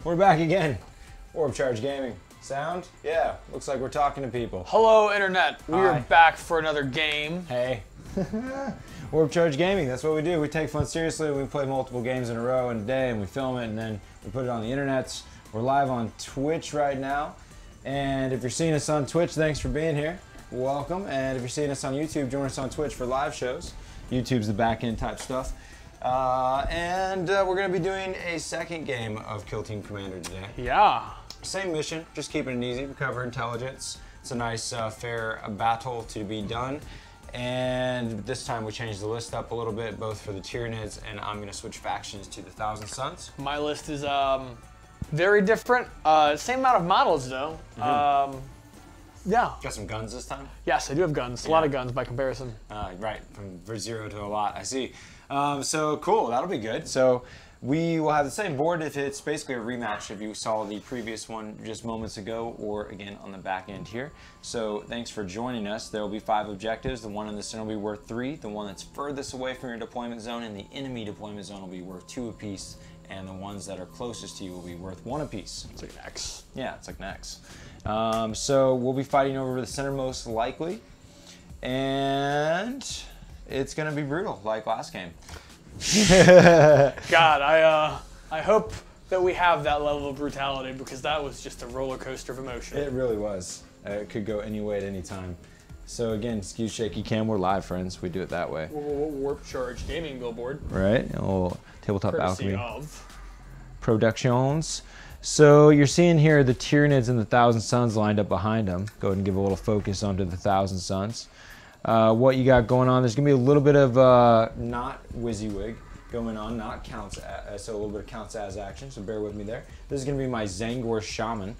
We're back again. Orb Charge Gaming. Sound? Yeah, looks like we're talking to people. Hello, Internet. We Hi. are back for another game. Hey. Orb Charge Gaming, that's what we do. We take fun seriously. We play multiple games in a row in a day, and we film it, and then we put it on the internets. We're live on Twitch right now. And if you're seeing us on Twitch, thanks for being here. Welcome. And if you're seeing us on YouTube, join us on Twitch for live shows. YouTube's the back-end type stuff. We're going to be doing a second game of Kill Team Commander today. Yeah. Same mission, just keeping it easy, recover intelligence. It's a nice, fair battle to be done. And this time we changed the list up a little bit, both for the Tyranids, and I'm going to switch factions to the Thousand Suns. My list is very different. Same amount of models, though. Yeah. Got some guns this time? Yes, I do have guns. A lot of guns by comparison. Right, from 0 to a lot, I see. So cool, that'll be good. So we will have the same board if it's basically a rematch if you saw the previous one just moments ago, or again on the back end here. So thanks for joining us. There will be 5 objectives. The one in the center will be worth 3. The one that's furthest away from your deployment zone and the enemy deployment zone will be worth 2 apiece. And the ones that are closest to you will be worth 1 apiece. It's like an X. Yeah, it's like an X. So we'll be fighting over the center most likely. And it's gonna be brutal, like last game. God, I hope that we have that level of brutality, because that was just a roller coaster of emotion. It really was. It could go any way at any time. So again, excuse shaky cam, we're live, friends. We do it that way. Warp Charge Gaming billboard. Right, a little tabletop Courtesy alchemy of productions. So you're seeing here the Tyranids and the Thousand Suns lined up behind them. Go ahead and give a little focus onto the Thousand Suns. What you got going on, there's gonna be a little bit of not WYSIWYG going on, not counts as, so a little bit of counts as action, so bear with me there. This is gonna be my Tzangor Shaman.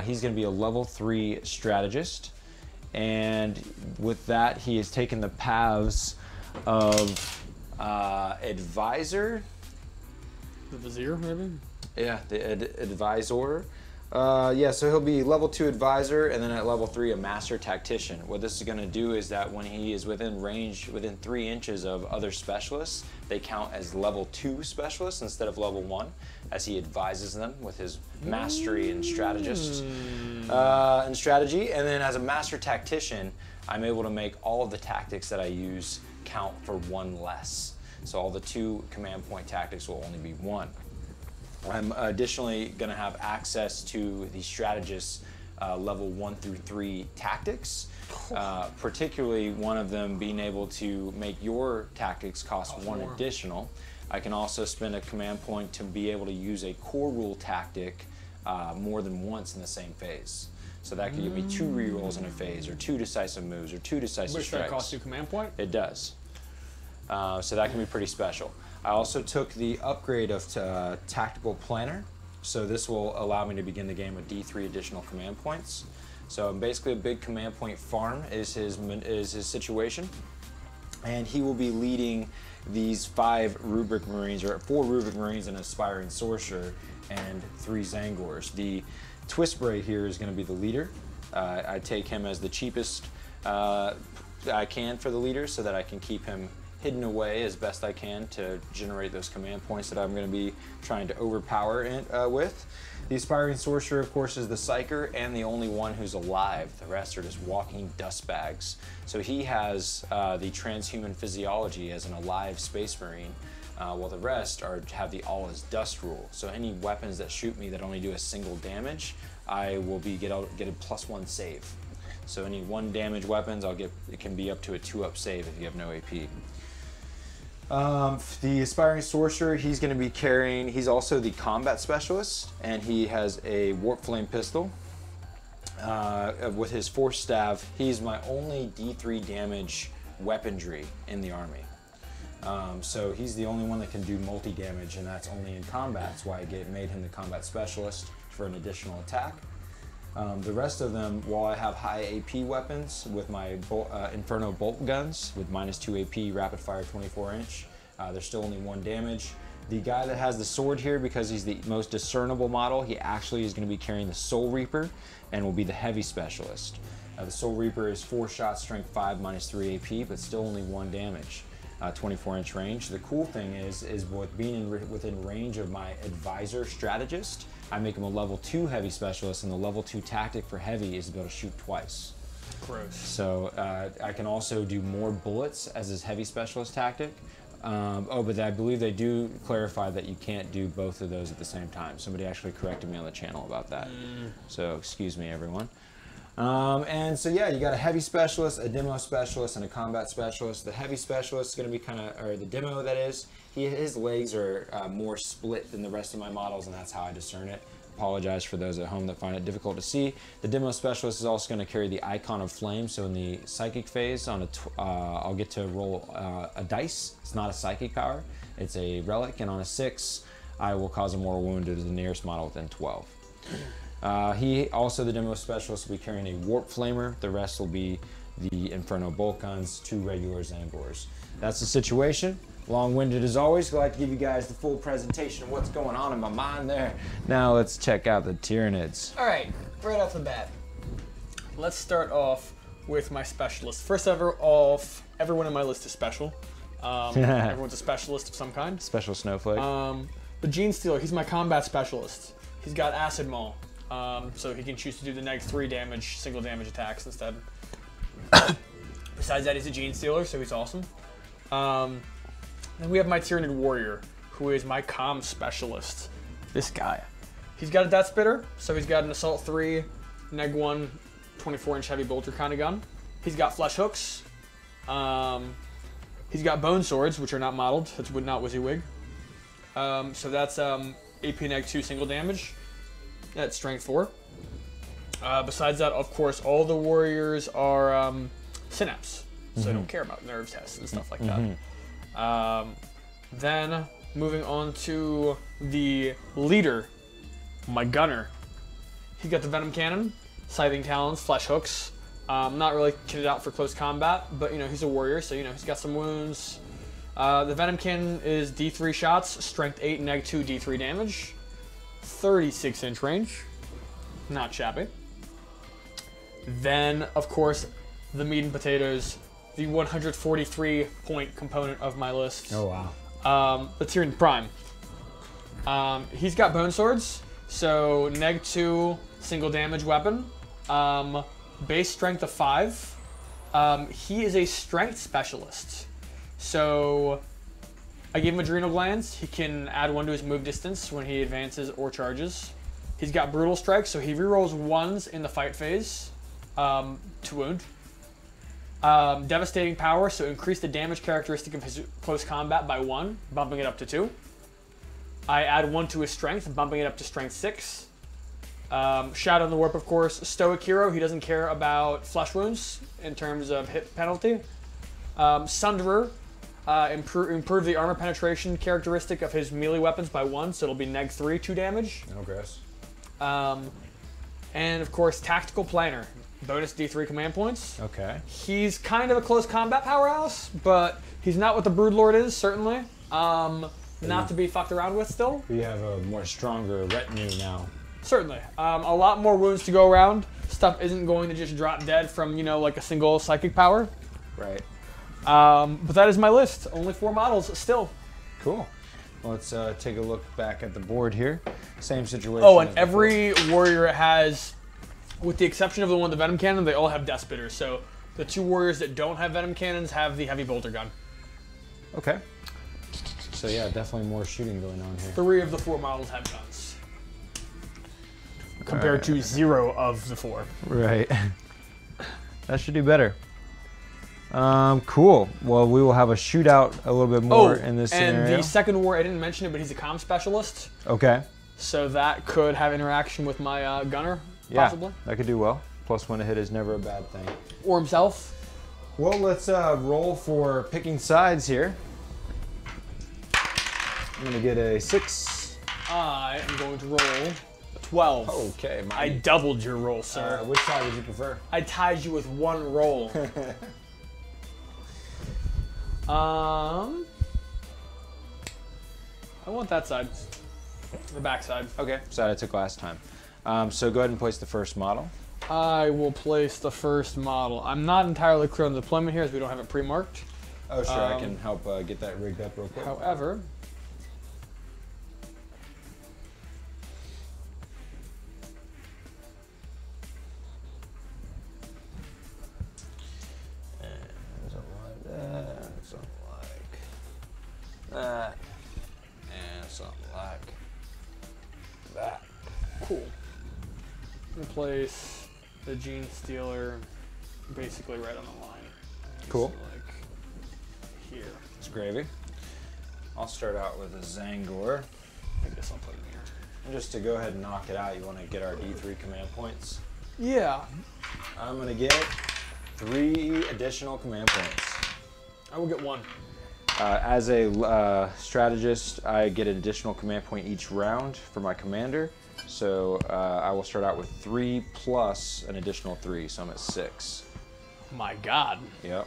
He's gonna be a level 3 strategist, and with that he has taken the paths of advisor. the Vizier, maybe? Yeah, the advisor. Yeah, so he'll be level 2 advisor, and then at level 3 a master tactician. What this is going to do is that when he is within range, within 3 inches of other specialists, they count as level 2 specialists instead of level 1, as he advises them with his mastery and strategist and strategy. And then as a master tactician, I'm able to make all of the tactics that I use count for 1 less. So all the 2 command point tactics will only be 1. I'm additionally going to have access to the strategist's level 1 through 3 tactics, particularly one of them being able to make your tactics cost 1 additional. I can also spend a command point to be able to use a core rule tactic more than once in the same phase. So that could give me 2 rerolls in a phase, or 2 decisive moves, or 2 decisive strikes. Which that costs you command point? It does. So that can be pretty special. I also took the upgrade of Tactical Planner, so this will allow me to begin the game with D3 additional command points. So basically a big command point farm is his situation, and he will be leading these 5 Rubric Marines, or 4 Rubric Marines, an Aspiring Sorcerer, and 3 Tzangors. The Twist Braid here is going to be the leader. I take him as the cheapest I can for the leader, so that I can keep him hidden away as best I can to generate those command points that I'm going to be trying to overpower with. The Aspiring Sorcerer, of course, is the Psyker and the only one who's alive. The rest are just walking dust bags. So he has the transhuman physiology as an alive Space Marine, while the rest have the all is dust rule. So any weapons that shoot me that only do a single damage, I will get a +1 save. So any 1 damage weapons, it can be up to a 2-up save if you have no AP. The Aspiring Sorcerer, he's going to be carrying, he's also the combat specialist, and he has a Warp Flame pistol. With his Force Staff, he's my only D3 damage weaponry in the army. So he's the only one that can do multi-damage, and that's only in combat. That's why I made him the combat specialist for an additional attack. The rest of them, while I have high AP weapons with my Inferno bolt guns with -2 AP, rapid fire 24-inch, they're still only 1 damage. The guy that has the sword here, because he's the most discernible model, he actually is going to be carrying the Soul Reaper and will be the heavy specialist. The Soul Reaper is 4 shot, strength 5, -3 AP, but still only 1 damage. 24-inch range. The cool thing is with being within range of my advisor strategist, I make him a level 2 heavy specialist, and the level 2 tactic for heavy is to be able to shoot twice. Gross. So I can also do more bullets as his heavy specialist tactic. But I believe they do clarify that you can't do both of those at the same time. Somebody actually corrected me on the channel about that. So excuse me, everyone. And so yeah, you got a heavy specialist, a demo specialist, and a combat specialist. The heavy specialist is going to be or the demo that is, his legs are more split than the rest of my models, and that's how I discern it. Apologize for those at home that find it difficult to see. The demo specialist is also going to carry the icon of flame. So in the psychic phase, I'll get to roll a dice. It's not a psychic power, it's a relic, and on a 6, I will cause a mortal wound to the nearest model within 12. The demo specialist, will be carrying a warp flamer. The rest will be the Inferno bolt guns, 2 regular Tzangors. That's the situation. Long-winded as always. Glad to give you guys the full presentation of what's going on in my mind there. Now let's check out the Tyranids. All right, right off the bat, let's start off with my specialist. First off, everyone on my list is special. Everyone's a specialist of some kind. Special snowflake. But Gene Stealer, he's my combat specialist. He's got Acid Maul, so he can choose to do the -3 damage, single damage attacks instead. Besides that, he's a Gene Stealer, so he's awesome. Then we have my Tyranid Warrior, who is my comm specialist. This guy. He's got a Death Spitter, so he's got an Assault 3, Neg 1, 24-inch heavy bolter kind of gun. He's got Flesh Hooks. He's got Bone Swords, which are not modeled. That's not WYSIWYG. So that's AP Neg 2 single damage. That's Strength 4. Besides that, of course, all the warriors are Synapse, so I don't care about nerve tests and stuff like that. Then moving on to the leader, my gunner. He got the Venom Cannon, Scything Talons, Flesh Hooks. Not really kitted out for close combat, but he's a warrior, so he's got some wounds. The Venom Cannon is D3 shots, Strength 8, Neg 2, D3 damage, 36-inch range. Not shabby. Then, of course, the meat and potatoes, the 143-point component of my list. Oh, wow. The Tyranid Prime. He's got Bone Swords, so Neg 2 single damage weapon, base strength of 5. He is a strength specialist, so I gave him Adrenal Glands. He can add 1 to his move distance when he advances or charges. He's got Brutal Strike, so he rerolls 1s in the fight phase to wound. Devastating Power, so increase the damage characteristic of his close combat by 1, bumping it up to 2. I add 1 to his strength, bumping it up to strength 6. Shadow in the Warp, of course. Stoic Hero, he doesn't care about flesh wounds in terms of hit penalty. Sunderer, improve the armor penetration characteristic of his melee weapons by 1, so it'll be Neg 3, 2 damage. Oh, gross. And of course, Tactical Planner. Bonus D3 command points. Okay. He's kind of a close combat powerhouse, but he's not what the Broodlord is, certainly. Not to be fucked around with still. You have a more stronger retinue now. Certainly. A lot more wounds to go around. Stuff isn't going to just drop dead from, like a single psychic power. Right. But that is my list. Only 4 models still. Cool. Let's take a look back at the board here. Same situation. Oh, and every warrior has, with the exception of the one with the Venom Cannon, they all have Death Spitters. So the 2 warriors that don't have Venom Cannons have the Heavy Bolter Gun. Okay. So yeah, definitely more shooting going on here. 3 of the 4 models have guns, compared to 0 of the 4. Right. That should do better. Cool. Well, we will have a shootout a little bit more in this scenario. And the second war, I didn't mention it, but he's a comm specialist. Okay. So that could have interaction with my gunner, possibly. Yeah, that could do well. +1 to hit is never a bad thing. Or himself. Well, let's roll for picking sides here. I'm going to get a 6. I am going to roll a 12. Okay. I doubled your roll, sir. Which side would you prefer? I tied you with 1 roll. I want that side. The back side. Okay, side I took last time. So go ahead and place the first model. I will place the first model. I'm not entirely clear on the deployment here as we don't have it pre-marked. Oh, sure. I can help get that rigged up real quick. However, something like that, and something like that. cool. I'm gonna place the Gene Stealer basically right on the line. Cool. So, like here. It's gravy. I'll start out with a Tzangor. I guess I'll put it here. And just to go ahead and knock it out, you want to get our D3 command points. Yeah. I'm going to get 3 additional command points. I will get 1. As a strategist, I get an additional command point each round for my commander. So I will start out with 3 plus an additional 3, so I'm at 6. My God. Yep.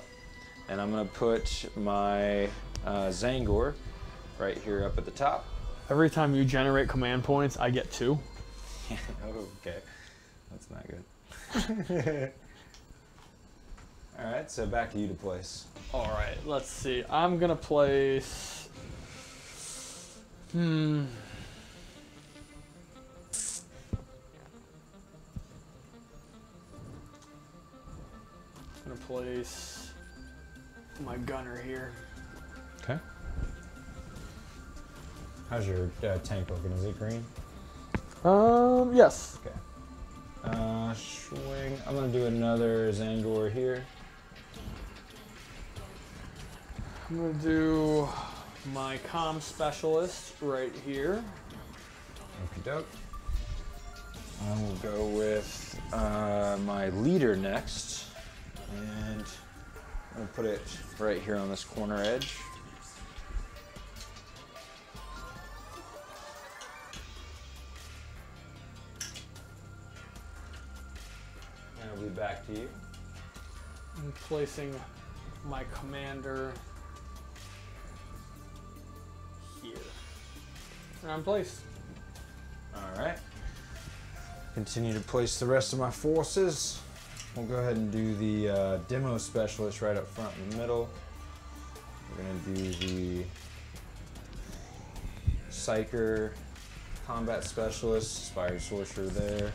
And I'm going to put my Tzangor right here up at the top. Every time you generate command points, I get 2. Okay. That's not good. All right, so back to you to place. All right, let's see. I'm gonna place. I'm gonna place my gunner here. Okay. How's your tank looking? Is it green? Yes. Okay. Swing. I'm gonna do another Tzangor here. I'm gonna do my comm specialist right here. Okie doke. I will go with my leader next, and I'm gonna put it right here on this corner edge. And I'll be back to you. I'm placing my commander here. And I'm placed. All right. Continue to place the rest of my forces. We'll go ahead and do the demo specialist right up front in the middle. We're gonna do the Psyker combat specialist, inspired sorcerer there.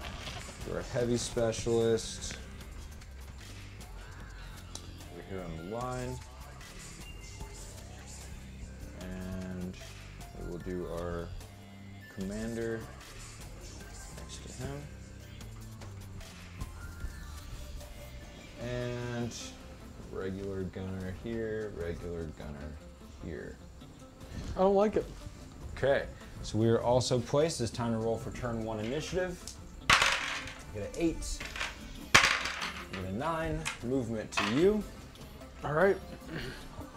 Do our heavy specialist over here on the line, and we will do our commander next to him. And regular gunner here, regular gunner here. I don't like it. Okay, so we are also placed. It's time to roll for turn 1 initiative. Get an 8, get a 9, movement to you. All right.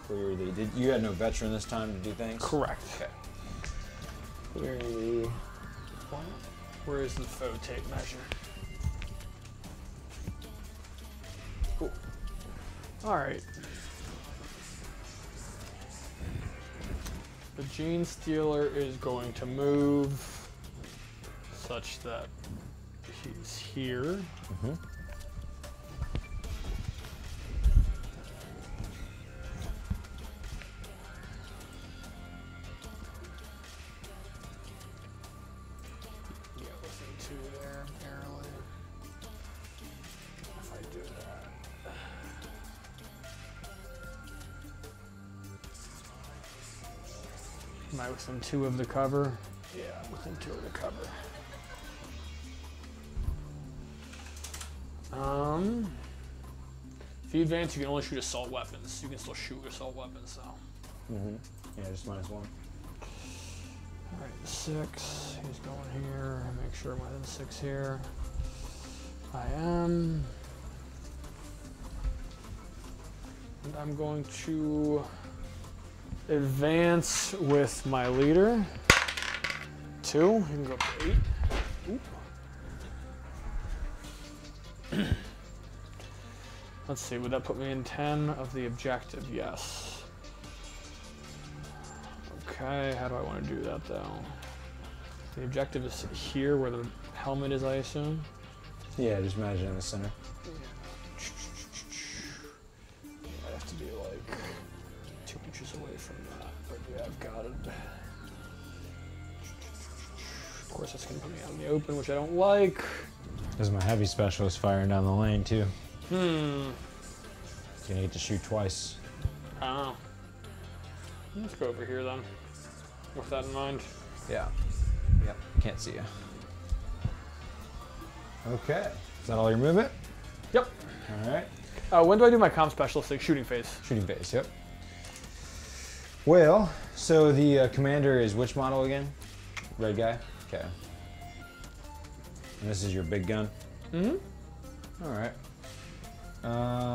Clear the, you had no veteran this time to do things? Correct. Okay. Clear the point. Where is the foe tape measure? Cool. All right. The Gene Stealer is going to move such that he's here. Mm-hmm. Yeah, within 2 there, apparently. If I do that. Am I within 2 of the cover? Yeah, I'm within 2 of the cover. If you advance, you can only shoot assault weapons. You can still shoot assault weapons, though. Mm-hmm. Yeah, just -1. All right, 6. He's going here. Make sure I'm within 6 here. I am. And I'm going to advance with my leader. 2. You can go up to 8. Oop. Let's see, would that put me in 10 of the objective? Yes. Okay, how do I want to do that though? The objective is here where the helmet is, I assume? Yeah, just imagine in the center. I have to do like inches away from that, but yeah, I've got it. Of course, that's going to put me out in the open, which I don't like. There's my heavy specialist firing down the lane, too. Hmm. He's going to get to shoot twice. Oh. Let's go over here then, with that in mind. Yeah. Yep. Can't see you. Okay. Is that all your movement? Yep. All right. When do I do my comm specialist thing? Shooting phase. Shooting phase, yep. Well, so the commander is which model again? Red guy? Okay. And this is your big gun? Mm-hmm. All right.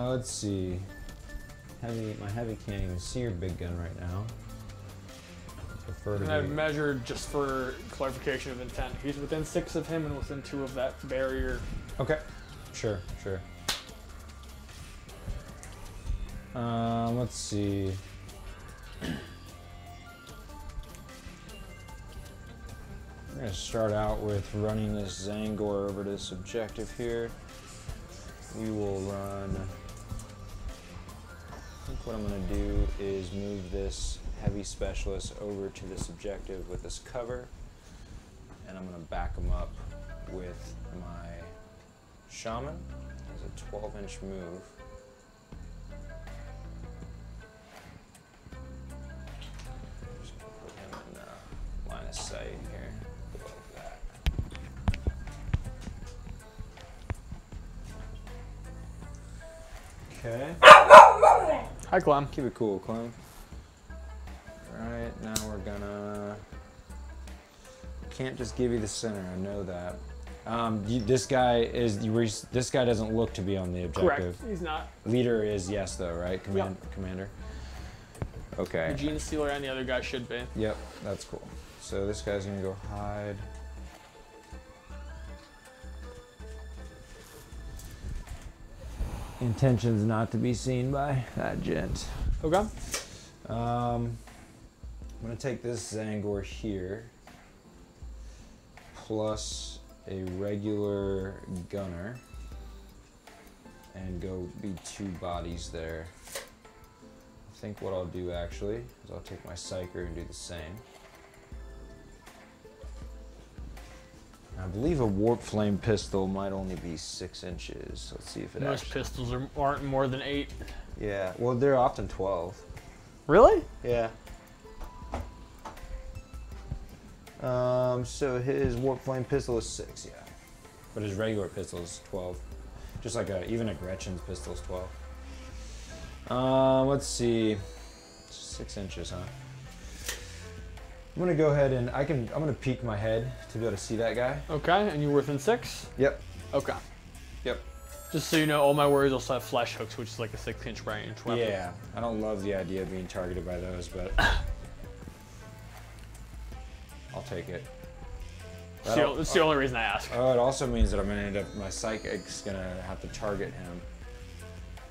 Let's see. My heavy can't even see your big gun right now. And I've measured, just for clarification of intent, he's within 6 of him and within 2 of that barrier. Okay. Sure, sure. Let's see. We're going to start out with running this Tzangor over to this objective here. We will run... I think what I'm going to do is move this heavy specialist over to this objective with this cover, and I'm going to back him up with my Shaman as a 12-inch move. Just going to put him in line of sight here, like that. Okay. Hi, Clem. Keep it cool, Clem. Alright, now we're gonna... Can't just give you the center, I know that. This guy doesn't look to be on the objective. Correct, he's not. Leader is yes though, right? Yep. Commander? Okay. The Gene Stealer and the other guy should be. Yep, that's cool. So this guy's gonna go hide. Intentions not to be seen by that gent. Okay. I'm gonna take this Tzangor here, plus a regular gunner, and go be 2 bodies there. I think what I'll do actually is I'll take my Psyker and do the same. I believe a Warp Flame pistol might only be 6 inches. Let's see if it Most actually... pistols aren't more than 8. Yeah, well they're often 12. Really? Yeah. So his Warp Flame pistol is 6, yeah. But his regular pistol is 12. Just like even a Gretchen's pistol is 12. Let's see. 6 inches, huh? I'm gonna go ahead and I'm gonna peek my head to be able to see that guy. Okay, and you're within 6? Yep. Okay. Yep. Just so you know, all my warriors also have flash hooks, which is like a 6-inch range weapon. Yeah, I don't love the idea of being targeted by those, but I'll take it. It's the only reason I ask. Oh, it also means that I'm gonna end up, my Psychic's gonna have to target him.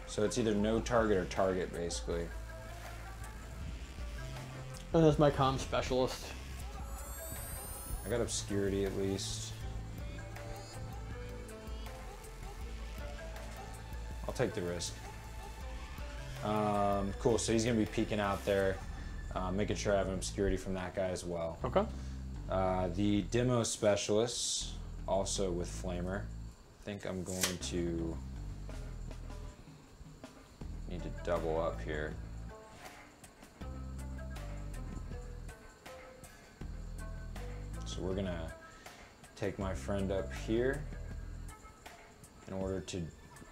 So it's either no target or target, basically. And that's my comm specialist. I got obscurity at least. I'll take the risk. Cool, so he's gonna be peeking out there, making sure I have an obscurity from that guy as well. Okay. The demo specialists, also with Flamer. I think I'm going to need to double up here. So we're gonna take my friend up here in order to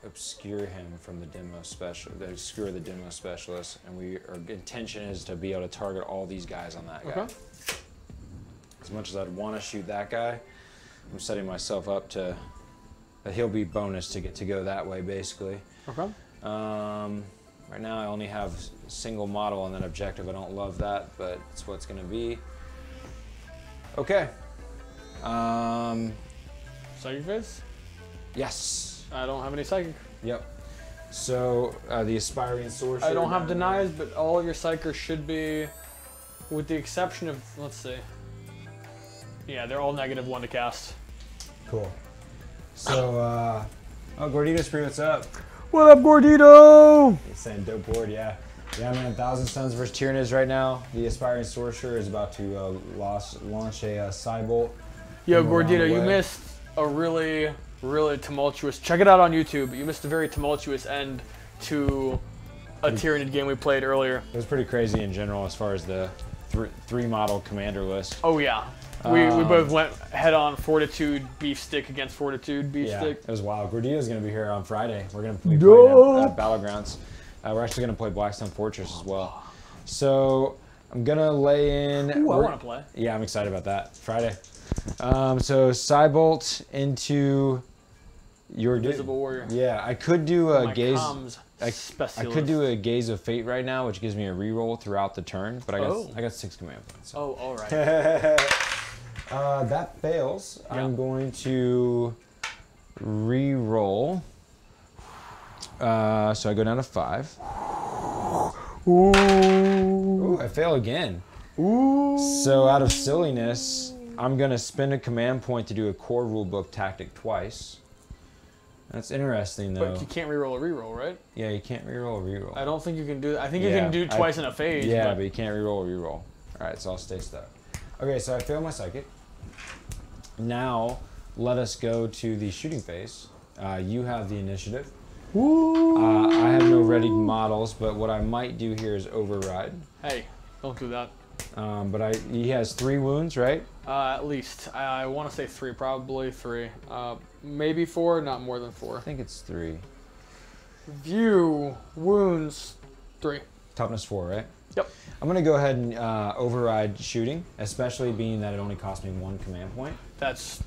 obscure him from the demo obscure the demo specialist, and our intention is to be able to target all these guys on that guy. Okay. As much as I'd want to shoot that guy, I'm setting myself up that he'll be bonus to get to go that way, basically. Okay. Right now I only have a single model on that objective. I don't love that, but it's what's gonna be. Okay. Psychic phase? Yes. I don't have any psychic. Yep. So the aspiring sorcerer. I don't have denies, but all of your psychers should be, with the exception of, let's see. Yeah, they're all -1 to cast. Cool. So, oh, Gordito Spree, what's up? What up, Gordito? He's saying dope board, yeah. Yeah, man, 1,000 Suns versus Tyranids right now. The aspiring sorcerer is about to launch a Cybolt. Yo, Gordito, you missed a really, really tumultuous. Check it out on YouTube. You missed a very tumultuous end to a Tyranid game we played earlier. It was pretty crazy in general as far as the three model commander list. Oh yeah, we both went head on Fortitude Beef Stick against Fortitude Beef Stick. It was wild. Gordito's gonna be here on Friday. We're gonna be playing at Battlegrounds. We're actually gonna play Blackstone Fortress as well. So I'm gonna lay in. Ooh, I want to play. Yeah, I'm excited about that. Friday. So Cybolt into your Invisible Warrior. Yeah, I could do a gaze. I could do a Gaze of Fate right now, which gives me a reroll throughout the turn, but I got 6 command points. So. Oh, all right. That fails. Yeah. I'm going to reroll. So I go down to 5. Ooh, I fail again. Ooh. So out of silliness, I'm gonna spend a command point to do a core rulebook tactic twice. That's interesting though. But you can't reroll a reroll, right? Yeah, you can't reroll a reroll. I don't think you can do that. I think you can do twice in a phase. Yeah, but you can't reroll a reroll. Alright, so I'll stay stuck. Okay, so I failed my psychic. Now, let us go to the shooting phase. You have the initiative. I have no ready models, but what I might do here is override. Hey, don't do that. But he has 3 wounds, right? At least. I want to say 3, probably 3. Maybe 4, not more than 4. I think it's 3. View, wounds, 3. Toughness 4, right? Yep. I'm going to go ahead and override shooting, especially being that it only cost me 1 command point. That's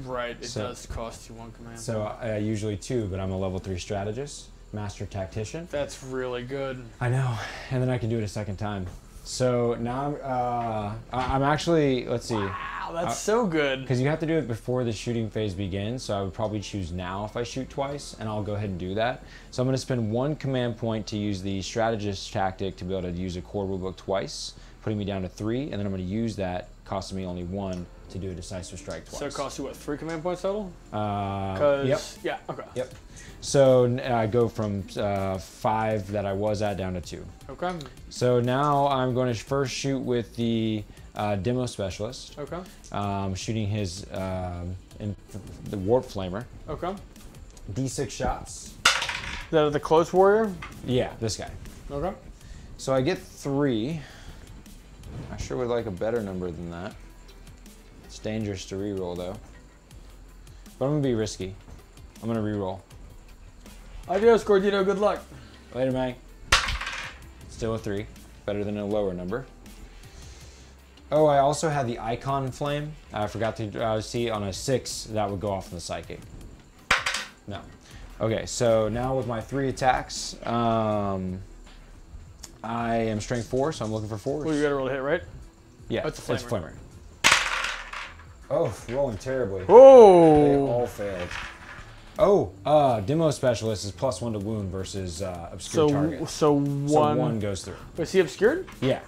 right. It does cost you 1 command point. So usually 2, but I'm a level 3 strategist, master tactician. That's really good. I know, and then I can do it a second time. So now I'm actually, let's see. Wow, that's so good. Because you have to do it before the shooting phase begins, so I would probably choose now if I shoot twice, and I'll go ahead and do that. So I'm going to spend 1 command point to use the strategist tactic to be able to use a core rulebook twice, putting me down to 3, and then I'm going to use that, costing me only 1 to do a decisive strike twice. So it costs you what, 3 command points total? Yep. Yeah. Okay. Yep. So I go from 5 that I was at down to 2. Okay. So now I'm going to first shoot with the demo specialist. Okay. Shooting his the warp flamer. Okay. D6 shots. Is that the close warrior? Yeah, this guy. Okay. So I get 3. I sure would like a better number than that. It's dangerous to reroll though. But I'm gonna be risky. I'm gonna reroll. Adios, Gordito. Good luck. Later, Mag. Still a 3. Better than a lower number. Oh, I also had the icon flame. I forgot to see on a 6 that would go off in the psychic. No. Okay, so now with my 3 attacks, I am strength 4, so I'm looking for 4s. Well, you got to roll a hit, right? Yeah, oh, it's a flamer. Oh, rolling terribly. Oh! They all failed. Oh, demo specialist is +1 to wound versus obscure target. So 1 goes through. Was he obscured? Yeah.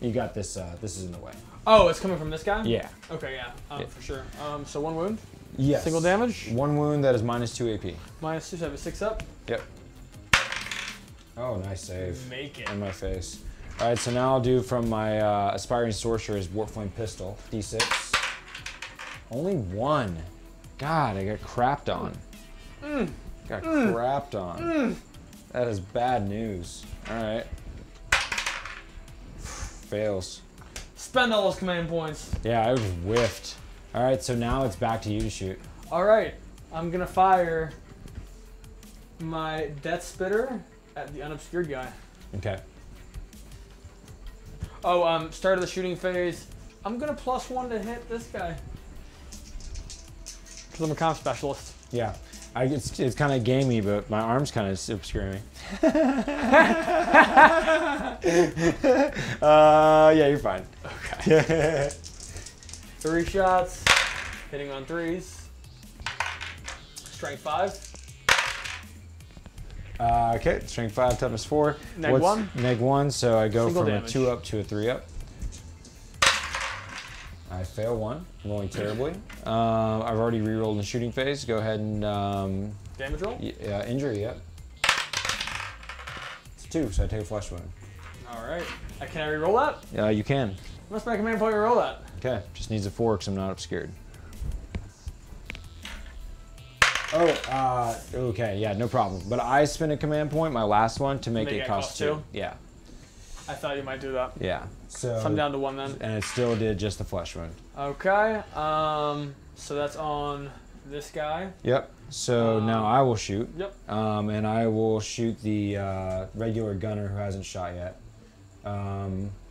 You got this. This is in the way. Oh, it's coming from this guy? Yeah. Okay, yeah, for sure. So 1 wound? Yes. Single damage? 1 wound that is -2 AP. -2, so I have a 6 up? Yep. Oh, nice save. Make it. In my face. All right, so now I'll do from my aspiring sorcerer's Warpflame pistol, D6. Only 1. God, I got crapped on. Got crapped on. That is bad news. All right. Fails. Spend all those command points. Yeah, I was whiffed. All right, so now it's back to you to shoot. All right, I'm gonna fire my Death Spitter at the unobscured guy. Okay. Oh, start of the shooting phase. I'm gonna +1 to hit this guy. Because I'm a comp specialist. Yeah. It's kind of gamey, but my arm's kind of obscuring me. Yeah, you're fine. Okay. 3 shots, hitting on 3s. Strength 5. Okay, strength 5, toughness 4. Neg 1? Neg 1, so I go Single from damage. a 2 up to a 3 up. I fail 1, rolling terribly. I've already rerolled in the shooting phase. Go ahead and damage roll? injury, yep. It's 2, so I take a flesh wound. All right. Can I reroll that? Yeah, you can. Must my command point reroll that. Okay, just needs a 4 because I'm not obscured. Oh, okay, yeah, no problem. But I spent a command point, my last one, to make it cost 2. Yeah. I thought you might do that. Yeah. So I'm down to 1 then. And it still did just the flesh wound. Okay. So that's on this guy. Yep. So now I will shoot. Yep. And I will shoot the regular gunner who hasn't shot yet.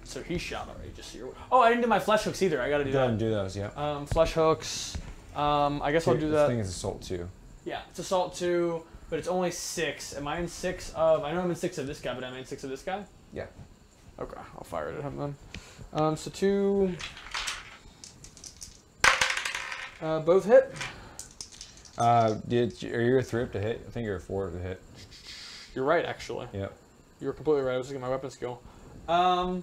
So he shot already, just so you're... Oh, I didn't do my flesh hooks either. I gotta do Go ahead that. and do those, yeah. Flesh hooks. I guess I'll do that. This thing is assault 2. Yeah, it's assault 2, but it's only 6. Am I in 6 of... I know I'm in 6 of this guy, but am I in 6 of this guy? Yeah. Okay, I'll fire it at him then. So 2... both hit. Are you a 3 up to hit? I think you're a 4 up to hit. You're right, actually. Yep. You were completely right. I was looking at my weapon skill. And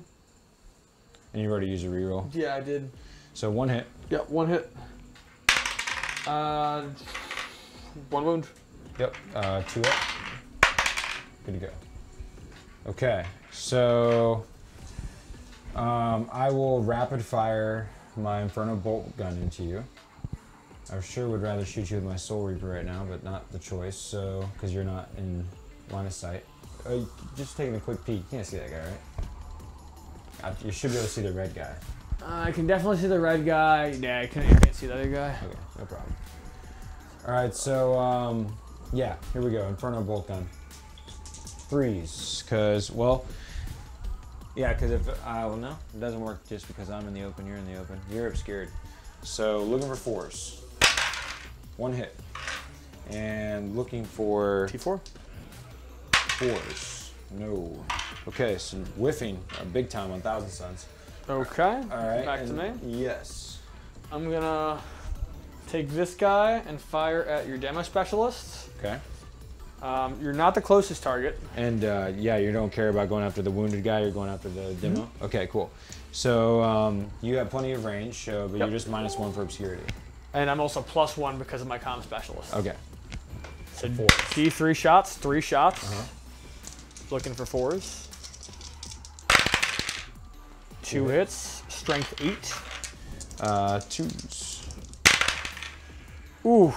you already used a reroll. Yeah, I did. So 1 hit. Yeah, 1 hit. 1 wound. Yep. 2 up. Good to go. Okay. So I will rapid fire my Inferno Bolt gun into you. I sure would rather shoot you with my Soul Reaper right now, but not the choice. So because you're not in line of sight. Just taking a quick peek. You can't see that guy, right? You should be able to see the red guy. I can definitely see the red guy. Yeah, I can't see the other guy. Okay, no problem. All right, so yeah, here we go. Inferno Bolt gun. 3s, because well, yeah, because if well, no, it doesn't work just because I'm in the open. You're in the open. You're obscured. So looking for 4s. 1 hit, and looking for T4. 4s. No. Okay, so whiffing big time on Thousand Suns. Okay. All right. Back to me. Yes. I'm gonna take this guy and fire at your demo specialist. Okay. You're not the closest target. And yeah, you don't care about going after the wounded guy. You're going after the demo. Okay, cool. So you have plenty of range, but you're just -1 for obscurity. And I'm also +1 because of my comm specialist. Okay. So 4. D3 shots, 3 shots. Looking for 4s. 2 hits, strength 8. 2s. Ooh.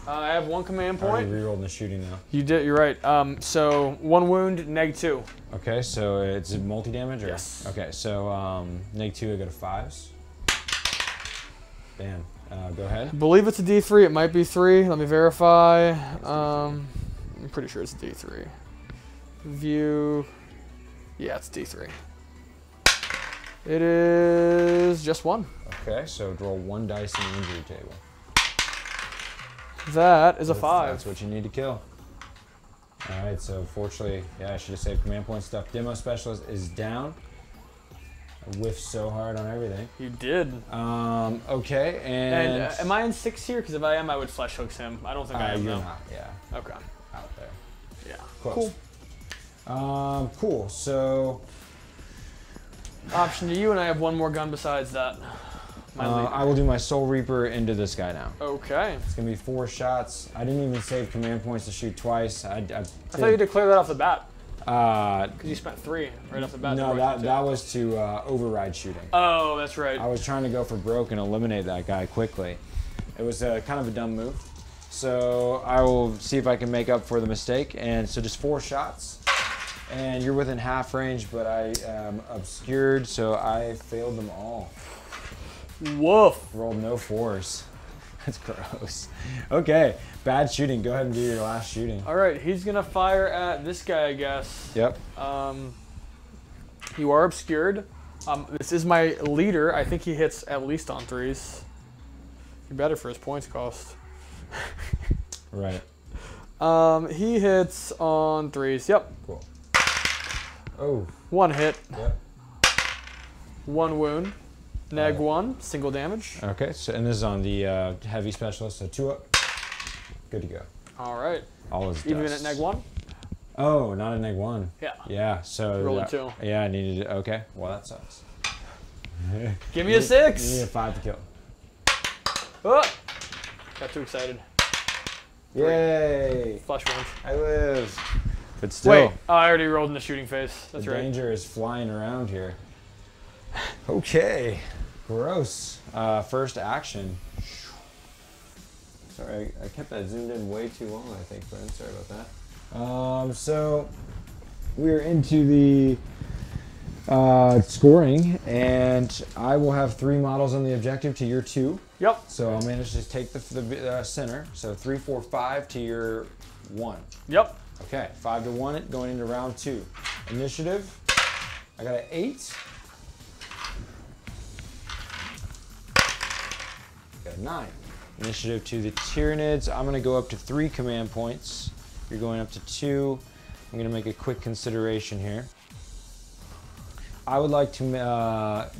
I have 1 command I already point. rerolled the shooting now. You did. You're right. So 1 wound, -2. Okay, so it's multi-damage? Or? Yes. Okay, so -2, I go to 5s. Bam. Go ahead. I believe it's a D3. It might be 3. Let me verify. I'm pretty sure it's a D3. View. Yeah, it's D3. It is just 1. Okay, so roll 1 dice in the injury table. That is a 5. That's what you need to kill. All right, so fortunately, yeah, I should have saved command point stuff. Demo specialist is down. I whiffed so hard on everything. You did. Okay, and am I in 6 here? Because if I am, I would flesh hooks him. I don't think I am. you're though. not. Yeah. Okay. Out there. Yeah. Close. Cool. Cool. So option to you, and I have 1 more gun besides that. I will do my Soul Reaper into this guy now. Okay. It's gonna be 4 shots. I didn't even save command points to shoot twice. I thought you declared that off the bat. Because you You spent 3 right off the bat. No, that was to override shooting. Oh, that's right. I was trying to go for broke and eliminate that guy quickly. It was kind of a dumb move. So I will see if I can make up for the mistake. And so just 4 shots. And you're within half range, but I am obscured, so I failed them all. Woof. Rolled no 4s. That's gross. Okay, bad shooting. Go ahead and do your last shooting. All right, he's gonna fire at this guy, I guess. Yep. You are obscured. This is my leader. I think he hits at least on 3s. You're better for his points cost. Right. He hits on 3s. Yep. Cool. Oh. 1 hit. Yep. 1 wound. Neg 1. Single damage. Okay. So and this is on the heavy specialist. So 2 up. Good to go. All right. All is Even dust. at neg 1. Oh, not a neg 1. Yeah. Yeah. So Rolled a 2. Yeah, I needed it. Okay. Well, that sucks. Give me a 6. You need a 5 to kill. Oh! Got too excited. Yay! Flush wound. I live. But still, Wait, oh, I already rolled in the shooting phase. That's the right. danger is flying around here. Okay, gross. First action. Sorry, I kept that zoomed in way too long, I think, friend. Sorry about that. So we're into the scoring, and I will have 3 models on the objective to your 2. Yep. So I'll manage to take the center. So 3, 4, 5 to your 1. Yep. Okay, 5 to 1 going into round 2. Initiative, I got an 8. Got a 9. Initiative to the Tyranids. I'm gonna go up to 3 command points. You're going up to 2. I'm gonna make a quick consideration here. I would like to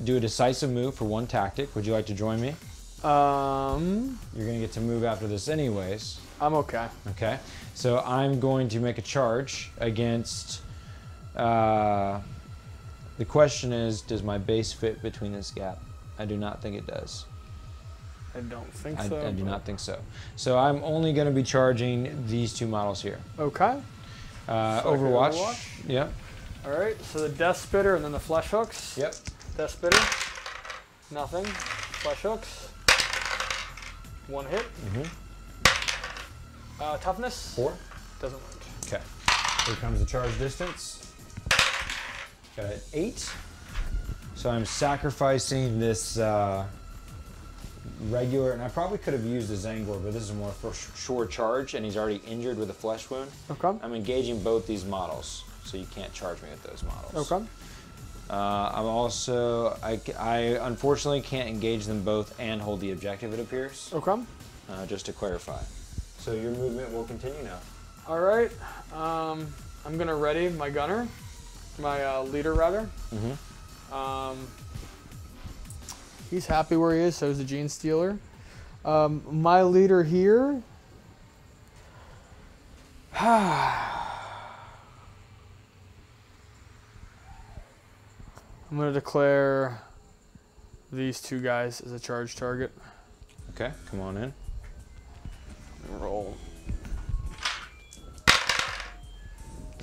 do a decisive move for 1 tactic. Would you like to join me? You're gonna get to move after this anyways. I'm okay. Okay, so I'm going to make a charge against, the question is, does my base fit between this gap? I do not think it does. I don't think so. I do not think so. So I'm only going to be charging these 2 models here. Okay. Overwatch. Yep. All right, so the Death Spitter and then the Flesh Hooks. Yep. Death Spitter. Nothing. Flesh Hooks. 1 hit. Toughness. 4. Doesn't work. Okay. Here comes the charge distance. Got an 8. So I'm sacrificing this regular, and I probably could have used a Tzangor, but this is more for sure charge, and he's already injured with a flesh wound. Okay. I'm engaging both these models, so you can't charge me with those models. Okay. I'm also, I unfortunately can't engage them both and hold the objective, it appears. Okay. Just to clarify. So your movement will continue now. All right. I'm gonna ready my gunner, my leader rather. He's happy where he is, so is the Gene Stealer. My leader here. I'm going to declare these 2 guys as a charge target. Okay, come on in. Roll.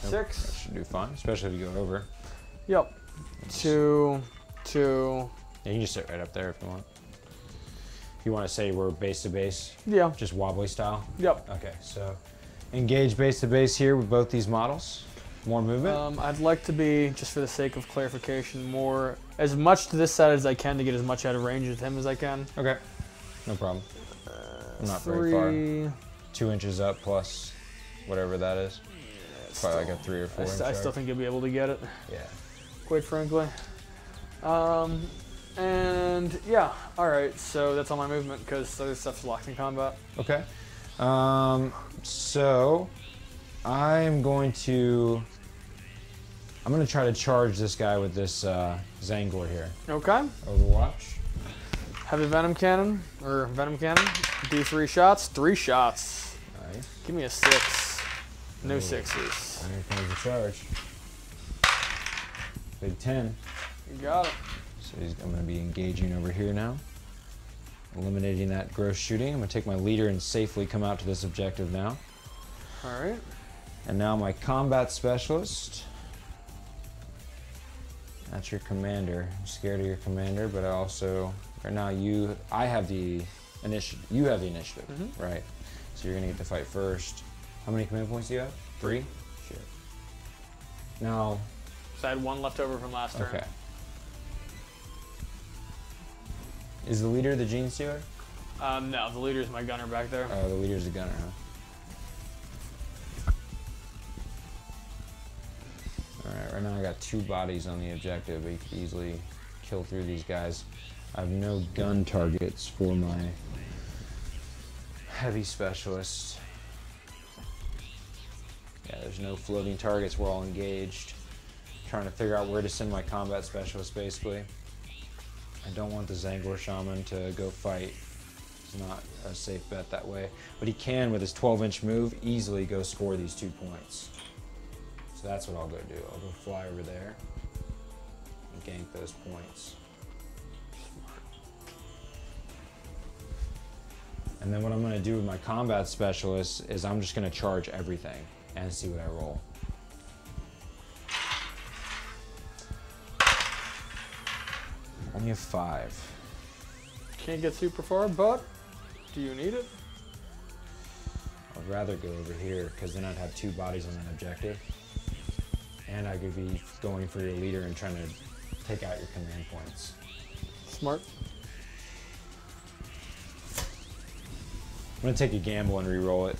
Nope, 6. that should do fine, especially if you go over. Yep. 2, 2. Yeah, you can just sit right up there if you want. If you want to say we're base to base, Yeah. just wobbly style. Yep. Okay, so engage base to base here with both these models. More movement. I'd like to be, just for the sake of clarification, more as much to this side as I can to get as much out of range with him as I can. Okay, no problem. I'm not 3. very far. 2 inches up plus whatever that is. It's probably like a 3 or 4 inch. I still think you'll be able to get it. Yeah. Quite frankly. And yeah, all right. So that's all my movement because other stuff's locked in combat. Okay. So I'm going to try to charge this guy with this Tzangor here. Okay. Overwatch. Heavy Venom Cannon or Venom Cannon. D3 shots. 3 shots. Nice. Give me a 6. No Ooh. 6s. And here comes the charge. Big 10. You got it. So I'm going to be engaging over here now. Eliminating that gross shooting. I'm going to take my leader and safely come out to this objective now. All right. And now my combat specialist. That's your commander. I'm scared of your commander, but I also, right now I have the initiative. You have the initiative, right? So you're going to get to fight first. How many command points do you have? 3? Shit. Now. So I had 1 left over from last turn. Okay. Is the leader the Gene Stealer? No, the leader's my gunner back there. Oh, the leader's the gunner, huh? Alright, right now I got 2 bodies on the objective. We could easily kill through these guys. I have no gun targets for my heavy specialist. Yeah, there's no floating targets. We're all engaged. Trying to figure out where to send my combat specialist, basically. I don't want the Tzangor Shaman to go fight. It's not a safe bet that way. But he can, with his 12-inch move, easily go score these 2 points. So that's what I'll go do. I'll go fly over there and gank those points. And then what I'm going to do with my combat specialist is I'm just going to charge everything and see what I roll. Only a 5. Can't get super far, but do you need it? I'd rather go over here because then I'd have 2 bodies on that objective. And I could be going for your leader and trying to take out your command points. Smart. I'm going to take a gamble and re-roll it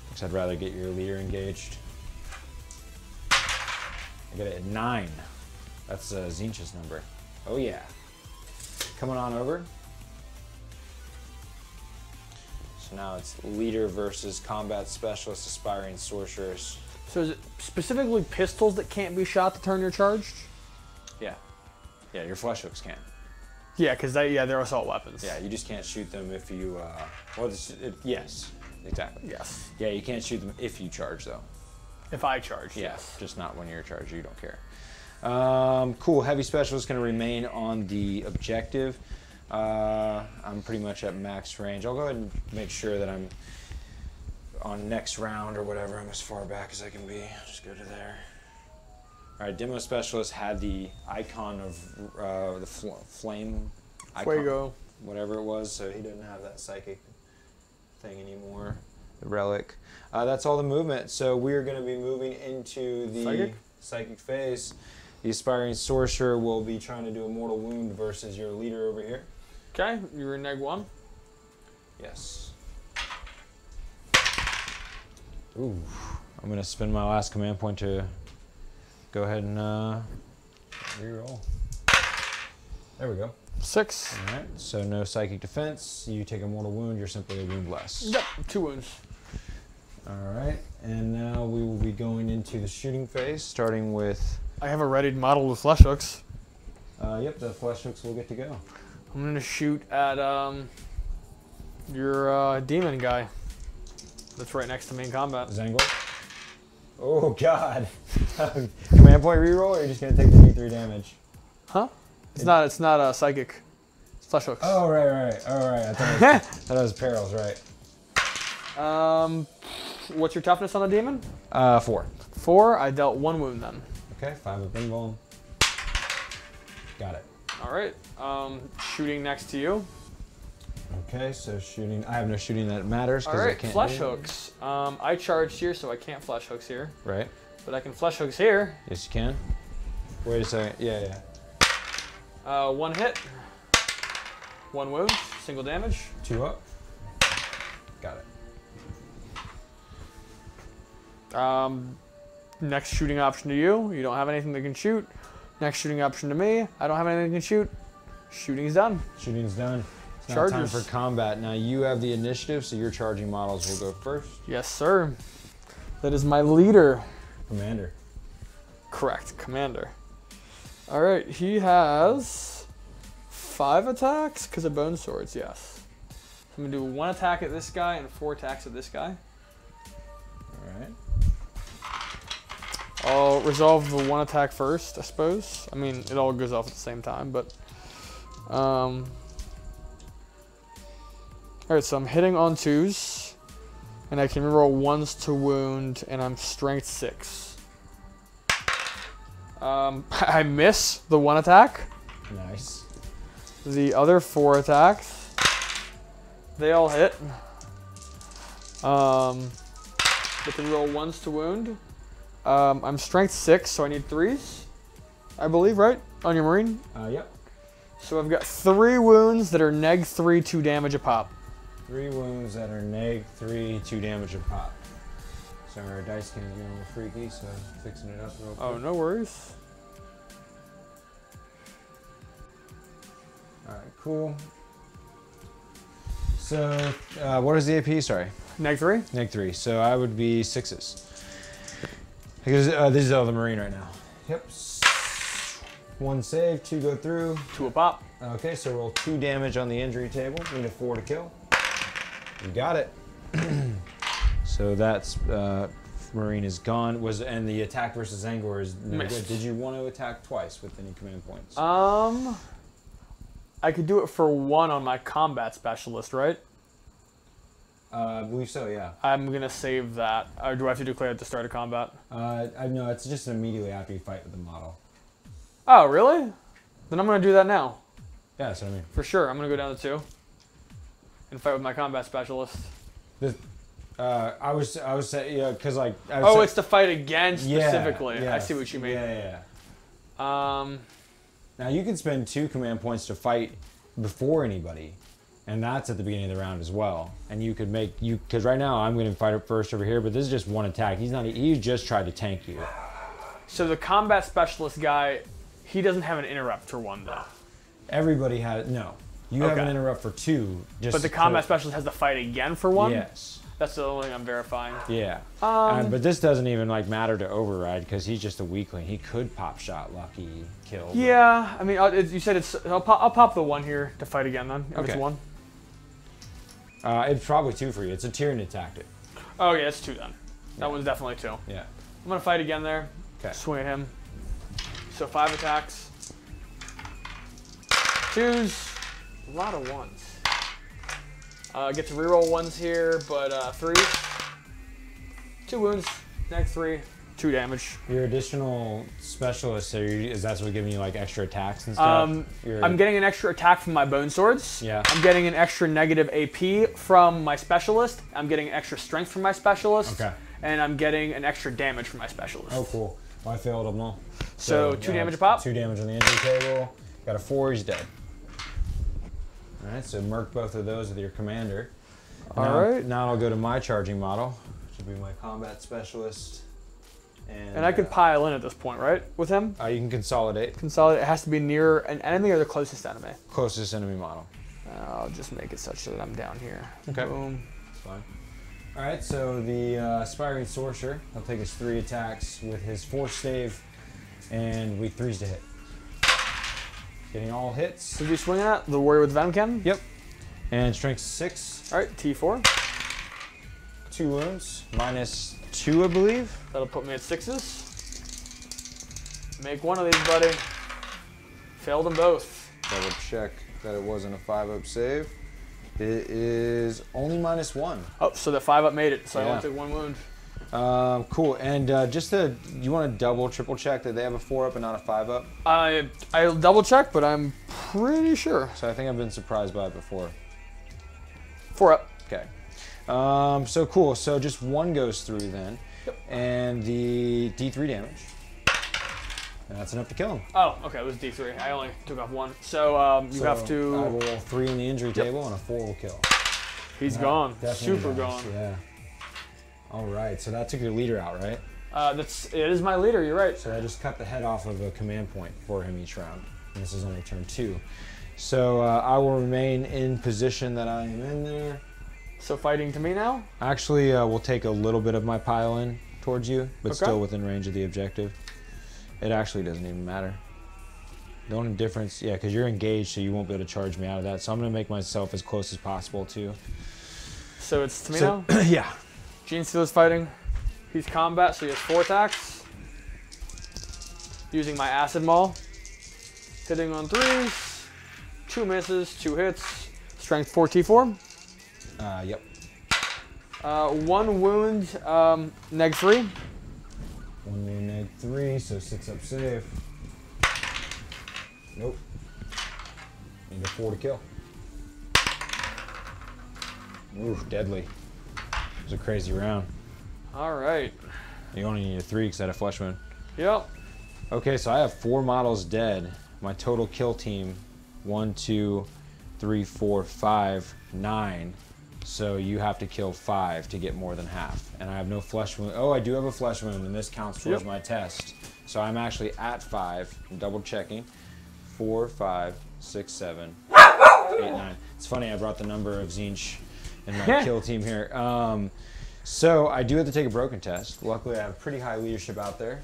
because I'd rather get your leader engaged. I get it at 9. That's Zinch's number. Oh yeah. Coming on over. So now it's leader versus combat specialist, aspiring sorcerers. So is it specifically pistols that can't be shot to turn your charged? Yeah. Yeah, your flesh hooks can. Yeah, because they're assault weapons. Yeah, you just can't shoot them if you, yes, exactly. Yes. Yeah, you can't shoot them if you charge though. If I charge, Yeah, yes. just not when you're charged, you don't care. Cool, heavy specialist is gonna remain on the objective. I'm pretty much at max range. I'll go ahead and make sure that I'm on next round or whatever. I'm as far back as I can be. Just go to there. All right, demo specialist had the icon of the flame icon, Fuego, whatever it was, so he doesn't have that psychic thing anymore. The relic. That's all the movement. So we're going to be moving into the psychic phase. The aspiring sorcerer will be trying to do a mortal wound versus your leader over here. Okay, you're in neg 1. Yes. Ooh, I'm going to spend my last command point to go ahead and reroll. There we go. 6. All right, so no psychic defense. You take a mortal wound, you're simply a wound less. Yep, 2 wounds. All right, and now we will be going into the shooting phase, starting with... I have a readied model with flesh hooks. Yep, the flesh hooks will get to go. I'm going to shoot at your demon guy that's right next to me in combat. Tzangor. Oh, God. Command point reroll, or are you just going to take the D3 damage? Huh? It's not a psychic. It's flesh hooks. Oh, right. I thought it was perils, right. What's your toughness on the demon? 4. 4. I dealt 1 wound then. Okay, 5 of invuln. Got it. All right. Shooting next to you. Okay, so shooting. I have no shooting that matters All because right, I can't. flesh hooks. I charged here, so I can't flesh hooks here. Right. But I can flesh hooks here. Yes, you can. Wait a second. Yeah. 1 hit. 1 wound. Single damage. 2 up. Got it. Next shooting option to you. You don't have anything that can shoot. Next shooting option to me. I don't have anything that can shoot. Shooting's done. Shooting's done. It's now Chargers. time for combat. Now you have the initiative, so your charging models will go first. Yes, sir. That is my leader. Commander. Correct, commander. All right, he has 5 attacks because of bone swords, yes. So I'm gonna do 1 attack at this guy and 4 attacks at this guy. All right. I'll resolve the 1 attack first, I suppose. I mean, it all goes off at the same time, but... Alright, so I'm hitting on 2s, and I can reroll 1s to wound, and I'm strength 6. I miss the 1 attack. Nice. The other 4 attacks, they all hit. Get to roll 1s to wound. I'm strength 6, so I need 3s, I believe, right? On your marine? Yep. So I've got 3 wounds that are neg 3, 2 damage a pop. 3 wounds that are neg 3, 2 damage a pop. So our dice can be a little freaky, so fixing it up real quick. Oh, no worries. Alright, cool. So, what is the AP? Sorry. Neg 3? Neg 3. So I would be 6s. Because this is all the marine right now. Yep. 1 save, 2 go through. 2 a pop. Okay, so roll 2 damage on the injury table. Need a 4 to kill. You got it. So that's marine is gone. And the attack versus Tzangor is no good. Did you want to attack twice with any command points? I could do it for 1 on my combat specialist, right? I believe so, yeah. I'm gonna save that. Or do I have to declare it at the start of combat? No, it's just immediately after you fight with the model. Oh, really? Then I'm gonna do that now. Yeah, that's what I mean. For sure, I'm gonna go down to 2 and fight with my combat specialist. I was saying, yeah, because like. It's to fight again specifically. Yeah, I see what you mean. Yeah. Now you can spend 2 command points to fight before anybody, and that's at the beginning of the round as well. And you could make because right now I'm going to fight it first over here, but this is just one attack. He just tried to tank you. So the combat specialist guy, he doesn't have an interrupt for 1 though. Everybody has no. You have an interrupt for 2. But the combat specialist has to fight again for 1? Yes. That's the only thing I'm verifying. Yeah. But this doesn't even like matter to override because he's just a weakling. He could pop shot, lucky, kill. Yeah. I mean, you said it's. I'll pop the 1 here to fight again then. If it's 1. It's probably 2 for you. It's a Tyranid tactic. Oh yeah, it's 2 then. That one's definitely 2. Yeah. I'm gonna fight again there. Okay. Swing at him. So 5 attacks. 2s. A lot of 1s. Get to reroll 1s here, but 3s. 2 wounds. Next 3. 2 damage. Your additional specialist, is that what's giving you like extra attacks and stuff? I'm getting an extra attack from my bone swords. Yeah. I'm getting an extra negative AP from my specialist. I'm getting extra strength from my specialist. Okay. And I'm getting an extra damage from my specialist. Oh, cool. Well, I failed them all. So 2 damage a pop. 2 damage on the injury table. Got a 4, he's dead. All right, so merc both of those with your commander. All right. Now I'll go to my charging model, which will be my combat specialist. And I could pile in at this point, right? With him? You can consolidate. Consolidate. It has to be near an enemy or the closest enemy? Closest enemy model. I'll just make it such that I'm down here. Okay. Boom. That's fine. All right, so the Aspiring Sorcerer, he'll take his 3 attacks with his 4th stave, and we 3s to hit. Getting all hits. Did you swing at the warrior with the venom cannon? Yep. And strength 6. All right, T4. 2 wounds, -2, I believe. That'll put me at 6s. Make one of these, buddy. Failed them both. Double check that it wasn't a 5-up save. It is only -1. Oh, so the 5-up made it. So I only took 1 wound. Cool. And you want to double, triple check that they have a 4-up and not a 5-up? I'll double check, but I'm pretty sure. So I think I've been surprised by it before. 4-up. Okay. So cool. So just 1 goes through then. Yep. And the D3 damage. And that's enough to kill him. Oh, okay. It was D3. I only took off 1. So you have to. I will roll 3 in the injury table and a 4 will kill. He's gone. Definitely Super does. gone. Yeah. All right. So that took your leader out, right? It is my leader. You're right. So I just cut the head off of a command point for him each round. And this is only turn 2. So I will remain in position that I am in there. So fighting to me now? Actually, we'll take a little bit of my pile in towards you, but still within range of the objective. It actually doesn't even matter. The only difference, yeah, because you're engaged, so you won't be able to charge me out of that. So I'm going to make myself as close as possible, too. So it's to me now? Yeah. Gene Stealer's fighting. He's combat, so he has 4 attacks. Using my Acid Maul. Hitting on 3s. 2 misses, 2 hits. Strength 4 T4. Yep. 1 wound, neg 3. 1 wound, neg 3, so 6-up save. Nope. Need a 4 to kill. Ooh, deadly. It was a crazy round. All right. You only need a 3 because I had a flesh wound. Yep. Okay, so I have 4 models dead. My total kill team, 1, 2, 3, 4, 5, 9. So you have to kill 5 to get more than half. And I have no flesh wound. Oh, I do have a flesh wound, and this counts towards my test. So I'm actually at 5. I'm double checking. 4, 5, 6, 7, 8, 9. It's funny, I brought the number of Zinch in my kill team here. So I do have to take a broken test. Luckily, I have pretty high leadership out there.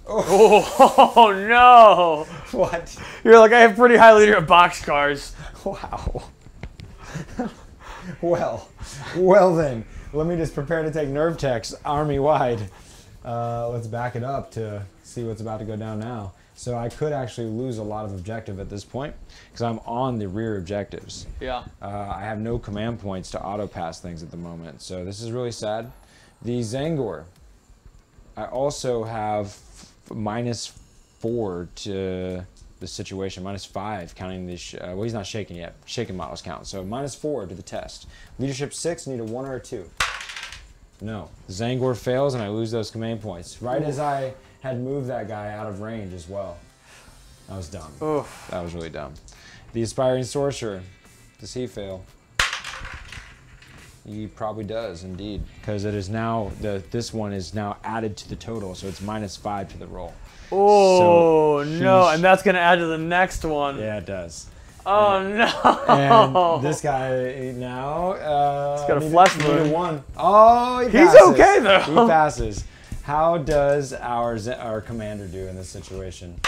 Oh no! What? You're like, I have pretty high leader of boxcars. Wow. Well then, let me just prepare to take nerve techs army-wide. Let's back it up to see what's about to go down now. So I could actually lose a lot of objective at this point because I'm on the rear objectives. Yeah. I have no command points to auto-pass things at the moment, so this is really sad. The Tzangor, I also have -4 to the situation. -5 counting the well, he's not shaken yet. Shaken models count. So -4 to the test. Leadership 6, need a 1 or a 2. No. Tzangor fails and I lose those command points. Right as I had moved that guy out of range as well. That was dumb. Oof. That was really dumb. The Aspiring Sorcerer. Does he fail? He probably does, indeed. Because it is now, this one is now added to the total, so it's -5 to the roll. Oh, so no, and that's going to add to the next one. Yeah, it does. Oh, and, no. And this guy now... he's got a flesh wound. Need a 1. Oh, he passes. He's okay, though. He passes. How does our commander do in this situation?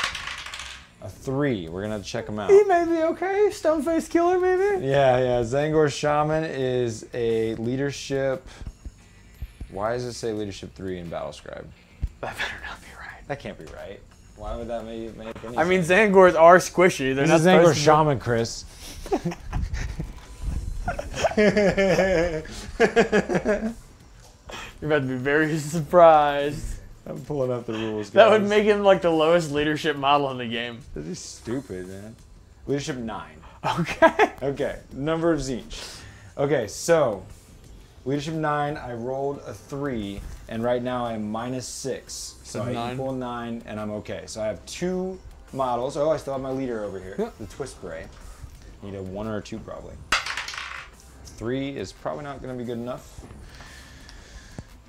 A 3. We're gonna have to check him out. He may be okay. Stone-faced killer, maybe? Yeah. Tzangor Shaman is a leadership... Why does it say leadership 3 in Battlescribe? That better not be right. That can't be right. Why would that make any sense? I mean, Tzangors are squishy. They're not This is Tzangor Shaman, Chris. You're about to be very surprised. I'm pulling up the rules, guys. That would make him like the lowest leadership model in the game. This is stupid, man. Leadership 9. Okay. Okay, number of Tzeentch. Okay, so leadership 9, I rolled a 3, and right now I'm -6. So I equal 9, and I'm okay. So I have 2 models. Oh, I still have my leader over here. The Twist Bray. Need a 1 or a 2 probably. 3 is probably not going to be good enough.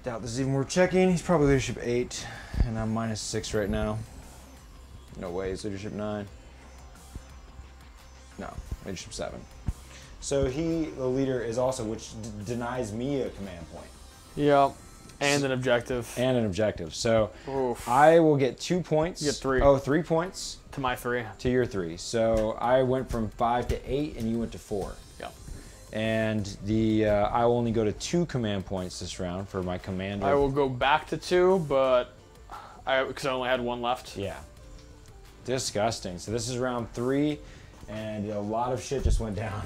Doubt this is even worth checking. He's probably leadership 8, and I'm -6 right now. No way, he's leadership 9. No, leadership 7. So the leader is also, which denies me a command point. Yep, and an objective. And an objective. So oof. I will get 2 points. You get 3. Oh, 3 points. To my 3. To your 3. So I went from 5 to 8, and you went to 4. Yep. And I will only go to 2 command points this round for my commander. I will go back to 2, but because I only had 1 left. Yeah. Disgusting. So this is round 3, and a lot of shit just went down.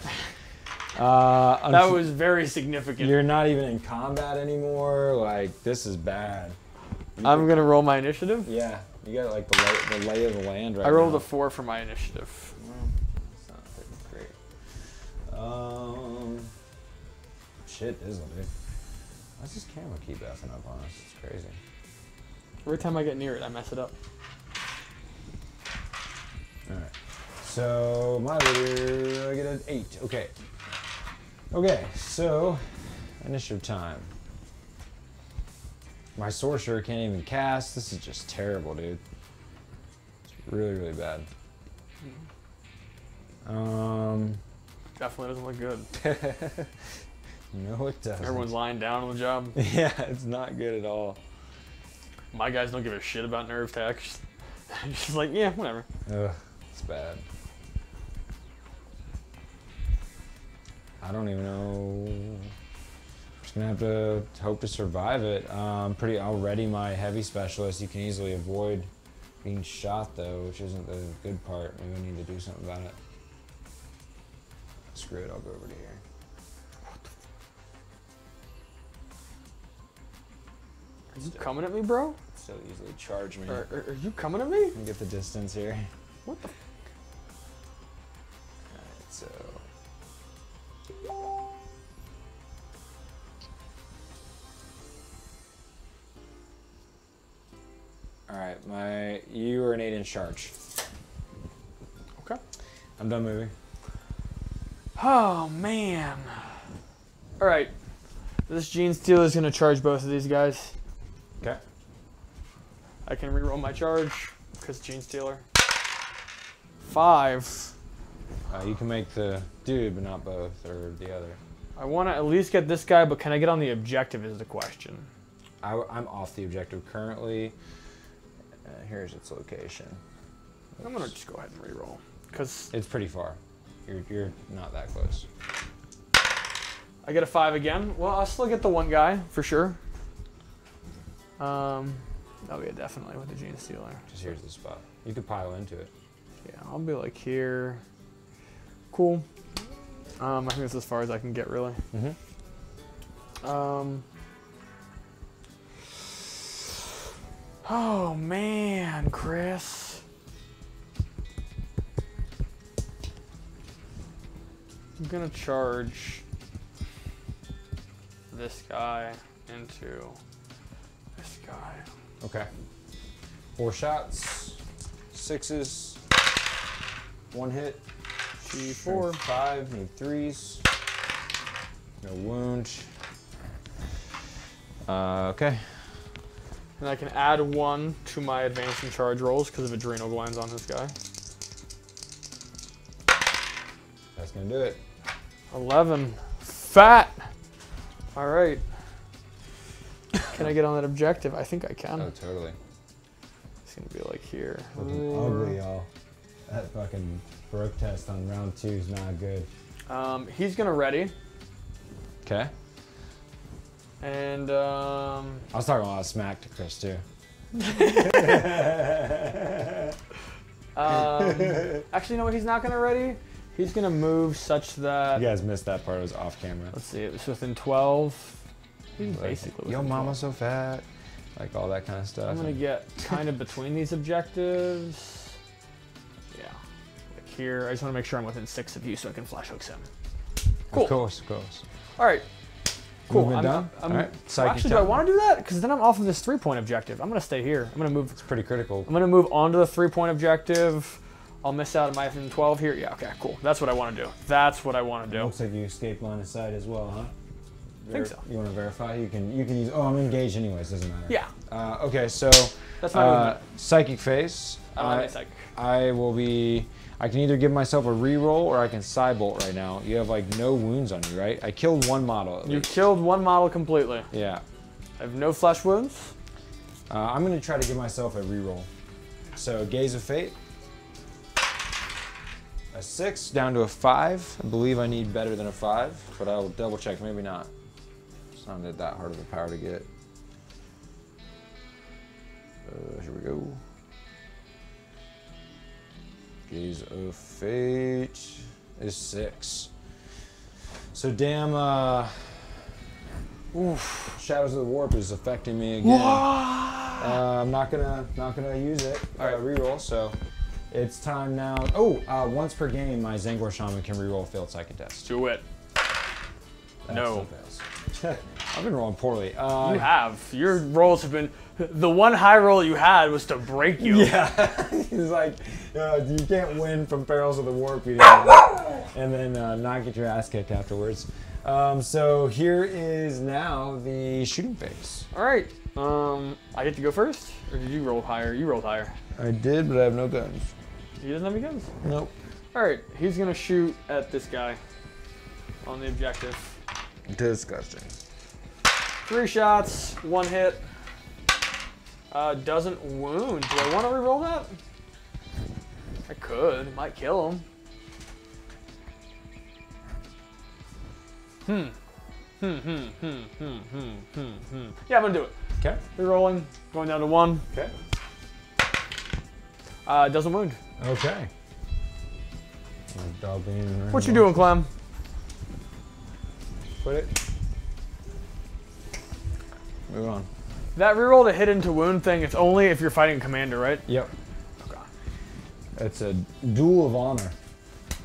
That was very significant. You're not even in combat anymore. Like, this is bad. I'm going to roll my initiative. Yeah. You got like the lay of the land right now. I rolled a 4 for my initiative. Well, it's not great. Shit, dude. Why's this camera keep effing up on us? It's crazy. Every time I get near it, I mess it up. Alright. So, my leader, I get an 8. Okay. Okay, so, initiative time. My sorcerer can't even cast. This is just terrible, dude. It's really, really bad. Definitely doesn't look good. No, it doesn't. Everyone's lying down on the job. Yeah, it's not good at all. My guys don't give a shit about nerve text. Just like, yeah, whatever. Ugh, it's bad. I don't even know. I'm just gonna have to hope to survive it. I'll ready my heavy specialist. You can easily avoid being shot though, which isn't the good part. Maybe I need to do something about it. Screw it, I'll go over to here. Are you coming at me, bro? So easily charge me. Are you coming at me? Let me get the distance here. What the? Alright, so. Alright, you are an 8-inch charge. Okay. I'm done moving. Oh, man. Alright. This Gene Stealer is going to charge both of these guys. Okay. I can reroll my charge because Gene Stealer. 5. You can make the dude, but not both, or the other. I want to at least get this guy, but can I get on the objective is the question. I'm off the objective currently. Here's its location. I'm going to just go ahead and reroll. Because it's pretty far. You're not that close. I get a 5 again. Well, I'll still get the one guy, for sure. Oh yeah, definitely with the Gene Stealer. Just here's the spot. You could pile into it. Yeah, I'll be like here. Cool. I think that's as far as I can get, really. Mm-hmm. Oh man, Chris. gonna charge this guy into this guy. Okay. 4 shots, 6s, 1 hit. G4. 5, need 3s. No wound. Okay. And I can add 1 to my advance and charge rolls because of adrenal glands on this guy. That's gonna do it. 11. Fat. All right. Can I get on that objective? I think I can. Oh, totally. It's gonna be like here. Looking ugly, y'all. That fucking broke test on round 2 is not good. He's gonna ready. Okay. And I was talking a lot of smack to Chris too. actually, you know what? He's not gonna ready. He's gonna move such that. You guys missed that part. It was off camera. Let's see. It was within 12. He's Like, basically. yo, within mama 12. so fat. Like all that kind of stuff. I'm gonna get kind of between these objectives. Yeah, like here. I just want to make sure I'm within 6 of you so I can flash hooks him. Cool. Of course, of course. All right. Cool. Movement done? I'm, All right. well, Psychic actually, do I time. want to do that? Because then I'm off of this 3-point objective. I'm gonna stay here. I'm gonna move. It's pretty critical. I'm gonna move on to the 3-point objective. I'll miss out on my 12 here. Yeah. Okay. Cool. That's what I want to do. That's what I want to do. Looks like you escaped line of sight as well, huh? I think so. You want to verify? You can use. Oh, I'm engaged anyways. Doesn't matter. Yeah. Okay, so That's my movement. psychic phase. I don't have any psychic. I will be. I can either give myself a reroll or I can bolt right now. You have like no wounds on you, right? I killed 1 model at You least. killed 1 model completely. Yeah. I have no flesh wounds. I'm gonna try to give myself a reroll. So Gaze of Fate. A 6 down to a 5. I believe I need better than a 5, but I will double check. Maybe not. It's not that hard of a power to get. Here we go. Gaze of Fate is 6. So damn, Shadows of the Warp is affecting me again. I'm not gonna use it. Reroll. So it's time now. Once per game, my Tzangor Shaman can reroll a failed psychic test. Do it. No. I've been rolling poorly. You have. Your rolls have been. The one high roll you had was to break you. Yeah, he's like, you can't win from Perils of the Warp, and then not get your ass kicked afterwards. So here is now the shooting phase. All right. I get to go first, or did you roll higher? You rolled higher. I did, but I have no guns. He doesn't have any guns. Nope. All right. He's gonna shoot at this guy on the objective. Disgusting. 3 shots, 1 hit. Doesn't wound. Do I want to reroll that? I could. It might kill him. Yeah, I'm gonna do it. Okay. Rerolling. Going down to 1. Okay. Doesn't wound. Okay. What you doing, Clem? Put it. Move on. That reroll to hit into wound thing, it's only if you're fighting commander, right? Yep. Okay. It's a duel of honor.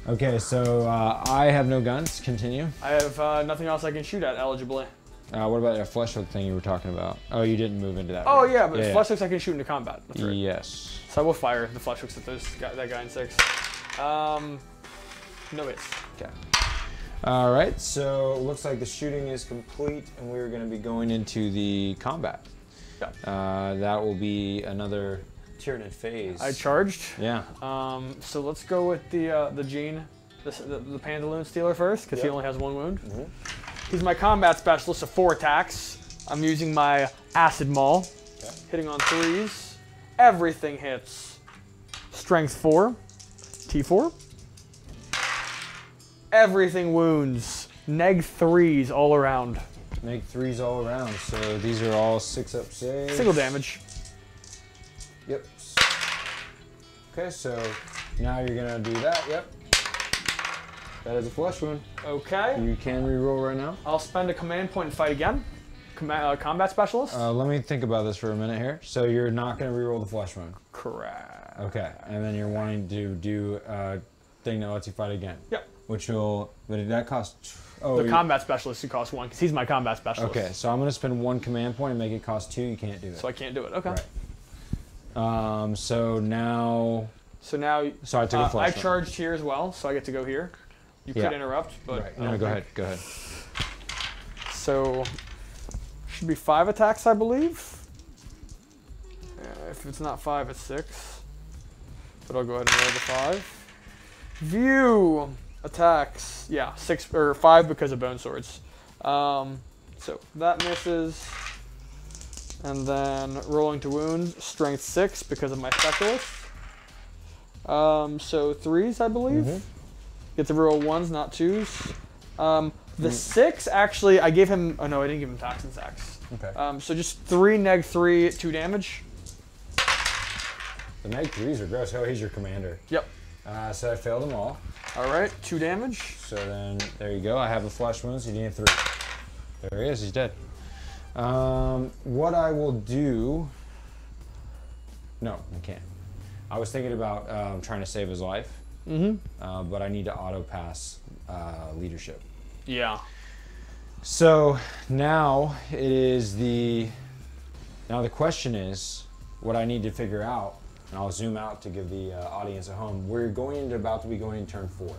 Okay, so I have no guns. Continue. I have nothing else I can shoot at eligibly. What about that flesh hook thing you were talking about? Oh, you didn't move into that. Oh right? yeah, but flesh hooks I can shoot into combat. That's right. Yes. So I will fire the flesh hooks at that guy in 6. No hits. Okay. All right, so it looks like the shooting is complete, and we're going to be going into the combat. Yeah. That will be another Tyranid phase. I charged. Yeah. So let's go with the Gene, the Pantaloon Stealer first, because he only has 1 wound. He's my combat specialist, so 4 attacks. I'm using my Acid Maul, hitting on 3s. Everything hits. Strength 4, T4. Everything wounds. Neg 3s all around. Make 3s all around, so these are all 6-up saves. Single damage. Yep. Okay, so now you're gonna do that. Yep. That is a flesh wound. Okay. You can reroll right now. I'll spend a command point and fight again. Combat specialist. Let me think about this for a minute here. So you're not gonna reroll the flesh wound. Correct. Okay, and then you're wanting to do a thing that lets you fight again. Yep. which will, but that costs. Oh, The combat specialist who costs 1, because he's my combat specialist. Okay, so I'm gonna spend 1 command point and make it cost 2. You can't do it. So I can't do it. Okay. Right. So now. So now. So I took a flash. I charged here as well, so I get to go here. You could interrupt, but. Right. No, go ahead. Go ahead. So. Should be 5 attacks, I believe. If it's not 5, it's 6. But I'll go ahead and roll the 5. View attacks. Yeah, 6 or 5 because of bone swords. So that misses. And then rolling to wound, strength 6 because of my specialist. So 3s, I believe. Mm-hmm. Get to roll 1s, not 2s. The 6 actually, I gave him. Oh no, I didn't give him toxin sacks. Okay. So just 3 neg 3, 2 damage. The neg 3s are gross. Oh, he's your commander. Yep. So I failed them all. All right, 2 damage. So then, there you go. I have the flesh wounds. You need 3. There he is. He's dead. What I will do... No, I can't. I was thinking about trying to save his life. Mm-hmm. But I need to auto-pass leadership. Yeah. So now it is the... Now the question is, what I need to figure out, and I'll zoom out to give the audience at home, we're about to be going into turn 4.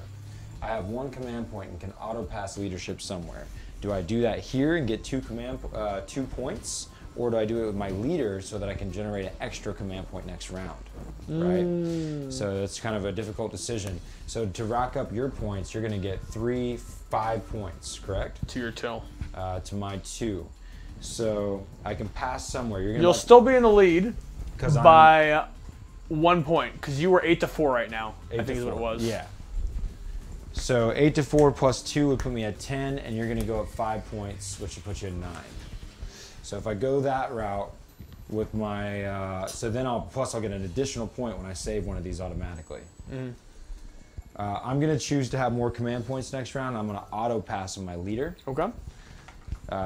I have 1 command point and can auto-pass leadership somewhere. Do I do that here and get 2 points, or do I do it with my leader so that I can generate an extra command point next round, right? So it's kind of a difficult decision. So to rack up your points, you're going to get 5 points, correct? To your till. To my 2. So I can pass somewhere. You'll still be in the lead I'm by 1 point, because you were 8 to 4 right now. I 8 think is to what it 4. was. Yeah. So 8 to 4 plus 2 would put me at 10, and you're going to go up 5 points, which would put you at 9. So if I go that route with my, so then I'll get an additional point when I save one of these automatically. Mm-hmm. I'm going to choose to have more command points next round. I'm going to auto pass on my leader. Okay.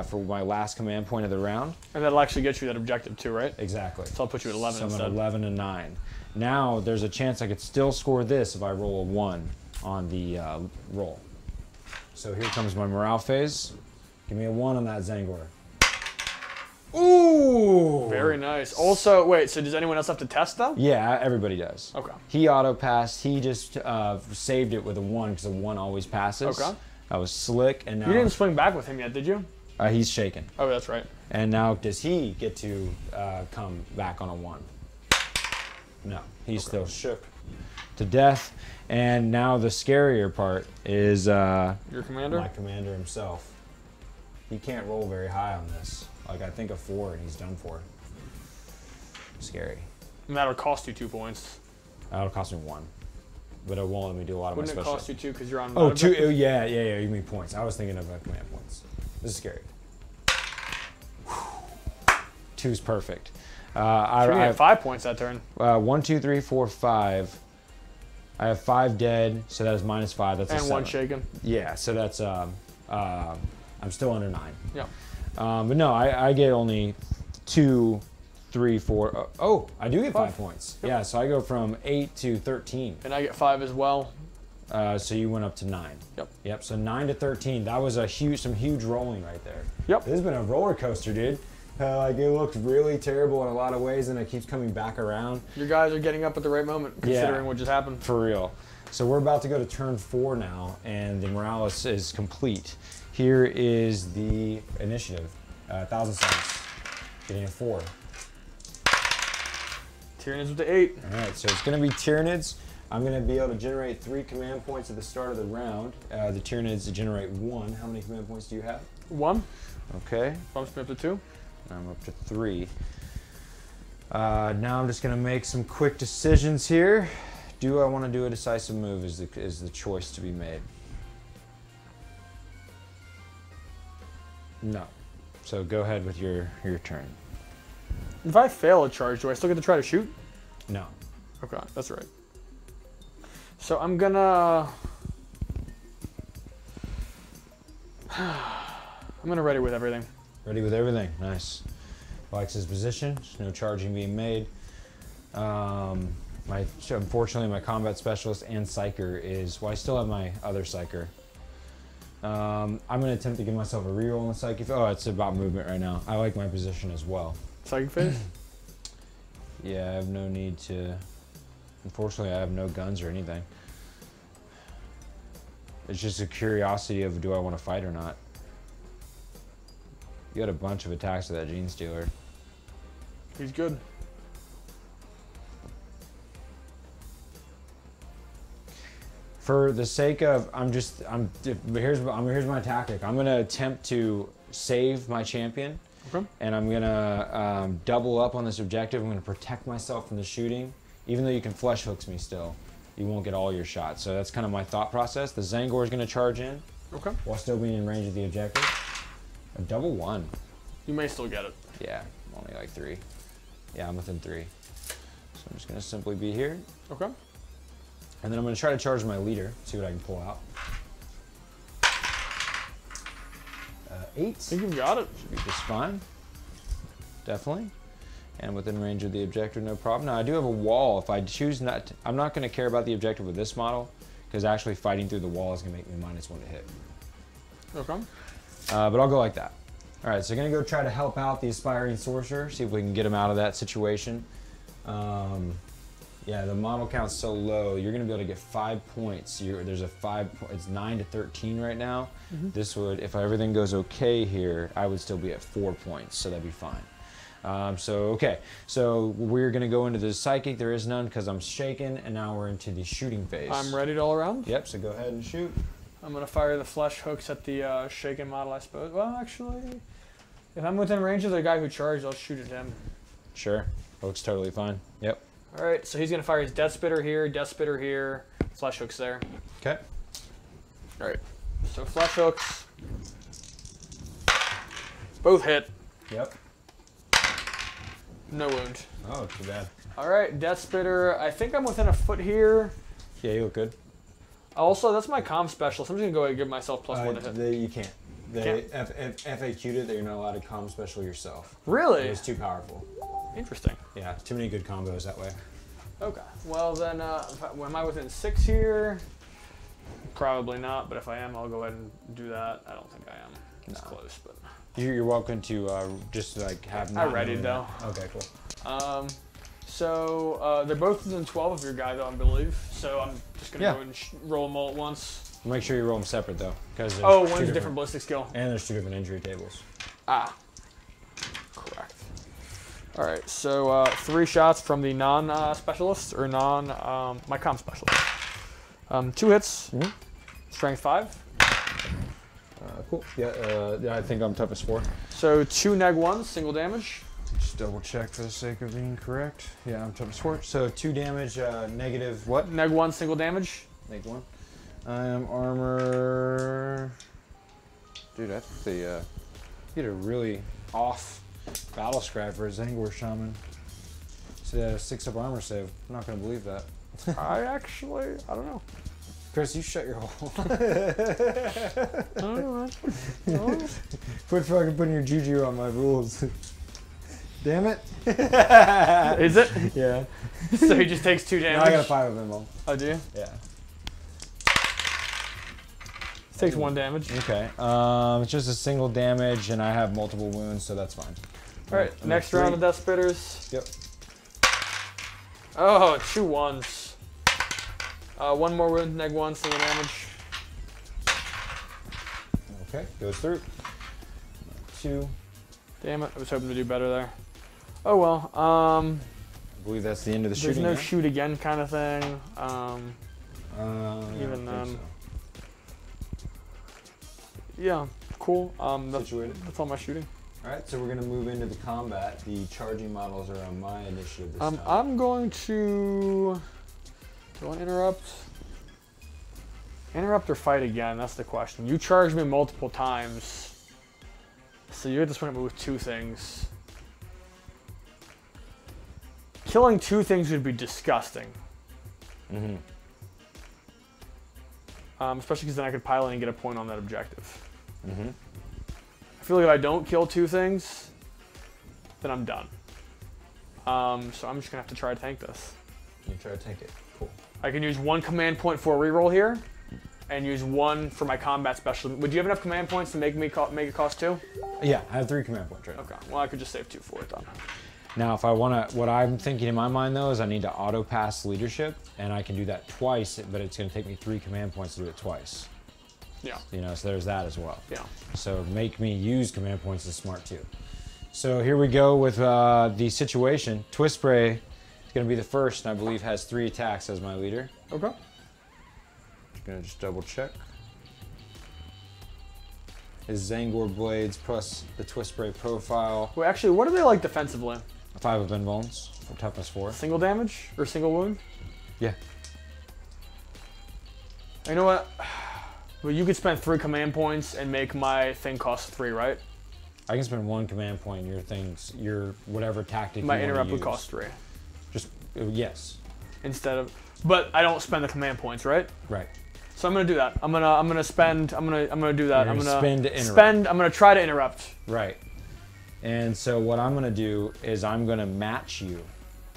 For my last command point of the round. And that'll actually get you that objective too, right? Exactly. So I'll put you at 11 so I'm instead. at 11 and 9. Now there's a chance I could still score this if I roll a 1 on the roll. So here comes my morale phase. Give me a 1 on that Tzangor. Ooh! Very nice. Also, wait, so does anyone else have to test though? Yeah, everybody does. Okay. He auto-passed. He just saved it with a 1 because a 1 always passes. Okay. That was slick. And now You didn't swing back with him yet, did you? he's shaken. Oh, that's right. And now does he get to come back on a 1? No, he's still shook to death. And now the scarier part is Your commander? my commander himself. He can't roll very high on this. Like I think a 4 and he's done for. Scary. And that'll cost you 2 points. That'll cost me 1. But it won't let me do a lot of Wouldn't my it special. cost you 2 because you're on Oh, meta 2. objective? Oh, yeah. You mean points. I was thinking of command points. This is scary. 2's perfect. So you I had have 5 points that turn. 1, 2, 3, 4, 5. I have 5 dead, so that is -5. That's a And 7. 1 shaken. Yeah, so that's I'm still under 9. Yeah. But no, I get only 2, 3, 4. Oh, I do get 5 points. Yep. Yeah, so I go from 8 to 13. And I get 5 as well. So you went up to 9. Yep. Yep. So 9 to 13. That was some huge rolling right there. Yep. This has been a roller coaster, dude. Like it looked really terrible in a lot of ways, and it keeps coming back around. Your guys are getting up at the right moment, considering what just happened. For real. So we're about to go to turn 4 now, and the morale is complete. Here is the initiative. 1,000 cents. Getting a 4. Tyranids with the 8. All right, so it's going to be Tyranids. I'm going to be able to generate 3 command points at the start of the round. The Tyranids generate 1. How many command points do you have? 1. Okay. Bumps me up to 2. I'm up to 3. Now I'm just going to make some quick decisions here. Do I want to do a decisive move is the choice to be made. No. So go ahead with your turn. If I fail a charge, do I still get to try to shoot? No. Okay, that's right. So I'm gonna... I'm gonna ready with everything. Ready with everything. Nice. Likes his position. There's no charging being made. Unfortunately, my combat specialist and psyker is, well, I still have my other psyker. I'm going to attempt to give myself a reroll on the psychic. Oh, it's about movement right now. I like my position as well. Psychic phase? Yeah, I have no need to. Unfortunately, I have no guns or anything. It's just a curiosity of do I want to fight or not. You had a bunch of attacks with that Gene Stealer. He's good. For the sake of, here's my tactic. I'm gonna attempt to save my champion, and I'm gonna double up on this objective. I'm gonna protect myself from the shooting, even though you can flesh hooks me still. You won't get all your shots. So that's kind of my thought process. The Tzangor is gonna charge in, while still being in range of the objective. A double 1. You may still get it. Yeah, only like 3. Yeah, I'm within 3. So I'm just gonna simply be here. Okay. And then I'm going to try to charge my leader, see what I can pull out. 8. I think you've got it. Should be just fine. Definitely. And within range of the objective, no problem. Now, I do have a wall. If I choose not to, I'm not going to care about the objective with this model, because actually fighting through the wall is going to make me -1 to hit. Okay. But I'll go like that. All right, so I'm going to go try to help out the aspiring sorcerer, see if we can get him out of that situation. Yeah, the model count's so low, you're gonna be able to get 5 points. There's a 5, it's 9 to 13 right now. This would, if everything goes okay here, I would still be at 4 points, so that'd be fine. Okay, so we're gonna go into the psychic. There is none because I'm shaken, and now we're into the shooting phase. I'm ready all around. Yep, so go ahead and shoot. I'm gonna fire the flesh hooks at the shaken model, I suppose. Well, actually, if I'm within range of the guy who charged, I'll shoot at him. Sure, looks totally fine. Yep. All right, so he's gonna fire his Death Spitter here, flesh hooks there. Okay. All right, so flesh hooks, both hit. Yep. No wound. Oh, too bad. All right, Death Spitter. I think I'm within a foot here. Yeah, you look good. Also, that's my comm specialist. I'm just gonna go ahead and give myself +1 to hit. You can't. They FAQ'd it that you're not allowed to comm special yourself. Really? It's too powerful. Interesting. Yeah, too many good combos that way. Okay. Well then, am I within 6 here? Probably not, but if I am, I'll go ahead and do that. I don't think I am. It's close, but. You're welcome to just like have. I readied though. Okay, cool. So they're both within 12 of your guy though, I believe. So I'm just gonna go ahead and roll them all at once. Make sure you roll them separate though, because one's a different ballistic skill. And there's 2 different injury tables. Ah. Correct. All right, so 3 shots from the non-specialist, or my comm specialist. 2 hits, strength 5. Cool. Yeah, I think I'm toughest 4. So 2 neg-1s, single damage. Just double check for the sake of being correct. Yeah, I'm toughest 4. So 2 damage, negative what? Neg-1, single damage. Neg-1. I am armor. Dude, I think you get a really off battle scribe for a Tzangor Shaman. So yeah, 6-up armor save. I'm not gonna believe that. I don't know. Chris, you shut your hole. I don't know. Quit fucking putting your juju on my rules. Damn it. Is it? Yeah. So he just takes 2 damage? No, I got a 5 of him though. Oh, do you? Yeah. Takes 1 damage. Okay. It's just a single damage, and I have multiple wounds, so that's fine. All right. Next round of Death Spitters. Yep. Oh, 2 1s. 1 more wound, neg-1, single damage. Okay, goes through. 2. Damn it! I was hoping to do better there. Oh well. I believe that's the end of the shooting. There's no shoot again kind of thing. Even then. So. Yeah, cool. Situated. That's all my shooting. All right, so we're gonna move into the combat. The charging models are on my initiative this time. I'm going to. Do I want to interrupt? Interrupt or fight again? That's the question. You charged me multiple times, so you're just going to move with 2 things. Killing 2 things would be disgusting. Especially because then I could pile in and get a point on that objective. I feel like if I don't kill 2 things, then I'm done. So I'm just gonna have to try to tank this. You try to tank it. Cool. I can use 1 command point for a reroll here, and use 1 for my combat special. Would you have enough command points to make it cost 2? Yeah, I have 3 command points right now. Okay, well I could just save 2 for it then. Now, if I want to, what I'm thinking in my mind though is I need to auto pass leadership, and I can do that twice, but it's going to take me 3 command points to do it twice. Yeah. You know, so there's that as well. Yeah. So make me use command points is smart too. So here we go with the situation. Twist Spray is going to be the first, and I believe has 3 attacks as my leader. Okay. Gonna just double check. His Tzangor blades plus the Twist Spray profile. Wait, actually, what are they like defensively? 5 of Invulns for toughness 4. Single damage or single wound? Yeah. You know what? Well, you could spend 3 command points and make my thing cost 3, right? I can spend 1 command point in your things, your whatever tactic My you interrupt want would to use. cost 3 Just yes. instead of, but I don't spend the command points, right? Right. So I'm gonna do that. I'm gonna do that. You're I'm gonna gonna spend to interrupt. I'm gonna try to interrupt. Right. And so what I'm gonna do is I'm gonna match you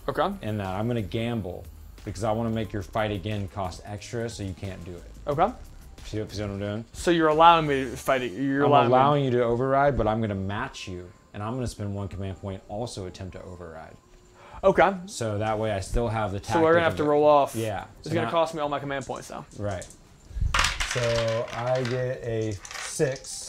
Okay. in that. I'm gonna gamble because I want to make your fight again cost extra, so you can't do it. Okay. See what I'm doing? So you're allowing me to fight it. You're I'm allowing allowing you to override, but I'm going to match you, and I'm going to spend 1 command point also attempt to override. Okay. So that way I still have the tactic. So we're gonna have to roll off. Yeah. It's So gonna now- cost me all my command points now. Right. So I get a 6.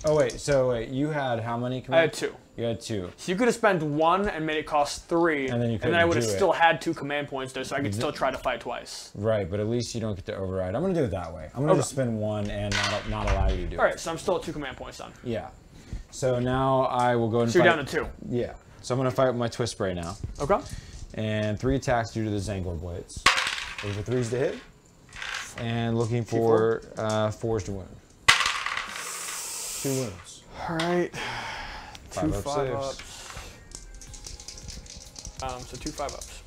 Oh wait, you had how many command? I had 2. You had 2. So you could have spent 1 and made it cost 3, And then you I couldn't would have do it. still had 2 command points though, so I could still try to fight twice. Right, but at least you don't get to override. I'm going to do it that way. I'm going to Okay. just spend 1 and not allow you to do it. All right, so I'm still at 2 command points done. Yeah. So now I will go and So you're fight. down to 2. Yeah. So I'm going to fight with my Twist Spray now. Okay. And 3 attacks due to the Tzangor blades. Those are 3s to hit. And looking for 4s to wound. 2 wounds. All right. 2 5 5 saves. ups. So 2 5 ups.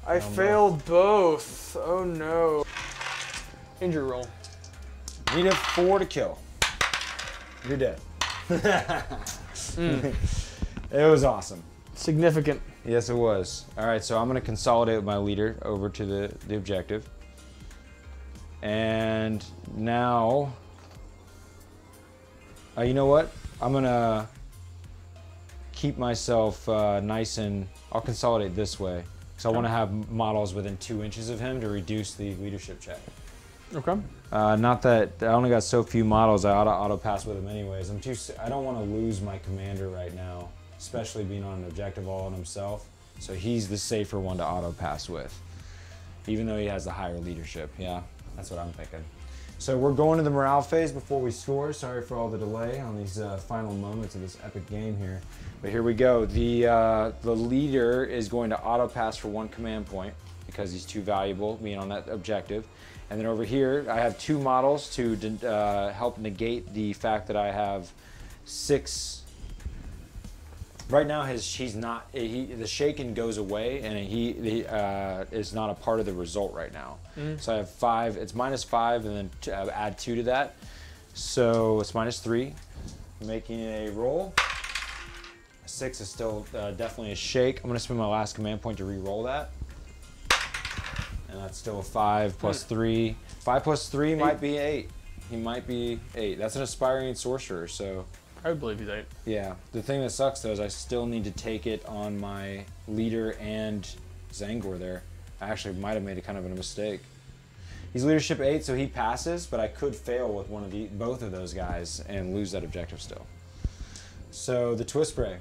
I failed both. Oh no. Injury roll. Need a 4 to kill. You're dead. It was awesome. Significant. Yes, it was. All right, so I'm going to consolidate my leader over to the objective. And now, you know what? I'm going to keep myself nice and I'll consolidate this way. Because I want to have models within 2 inches of him to reduce the leadership check. Okay. Not that I only got so few models, I ought to auto pass with him anyways. I don't want to lose my commander right now, especially being on an objective all on himself. So he's the safer one to auto pass with, even though he has the higher leadership. Yeah, that's what I'm thinking. So we're going to the morale phase before we score. Sorry for all the delay on these final moments of this epic game here. But here we go. The leader is going to auto pass for 1 command point because he's too valuable being on that objective. And then over here, I have 2 models to help negate the fact that I have 6. Right now, the shaken goes away, and he is not a part of the result right now. So I have 5. It's -5, and then add 2 to that. So it's -3. Making a roll. A 6 is still definitely a shake. I'm going to spend my last command point to re-roll that. And that's still a 5 plus 3. 5 plus 3 might be 8. He might be 8. That's an aspiring sorcerer, so. I would believe he's 8. Yeah. The thing that sucks though is I still need to take it on my leader and Tzangor there. I actually might have made a kind of a mistake. He's leadership 8, so he passes, but I could fail with both of those guys and lose that objective still. So the Twist Spray.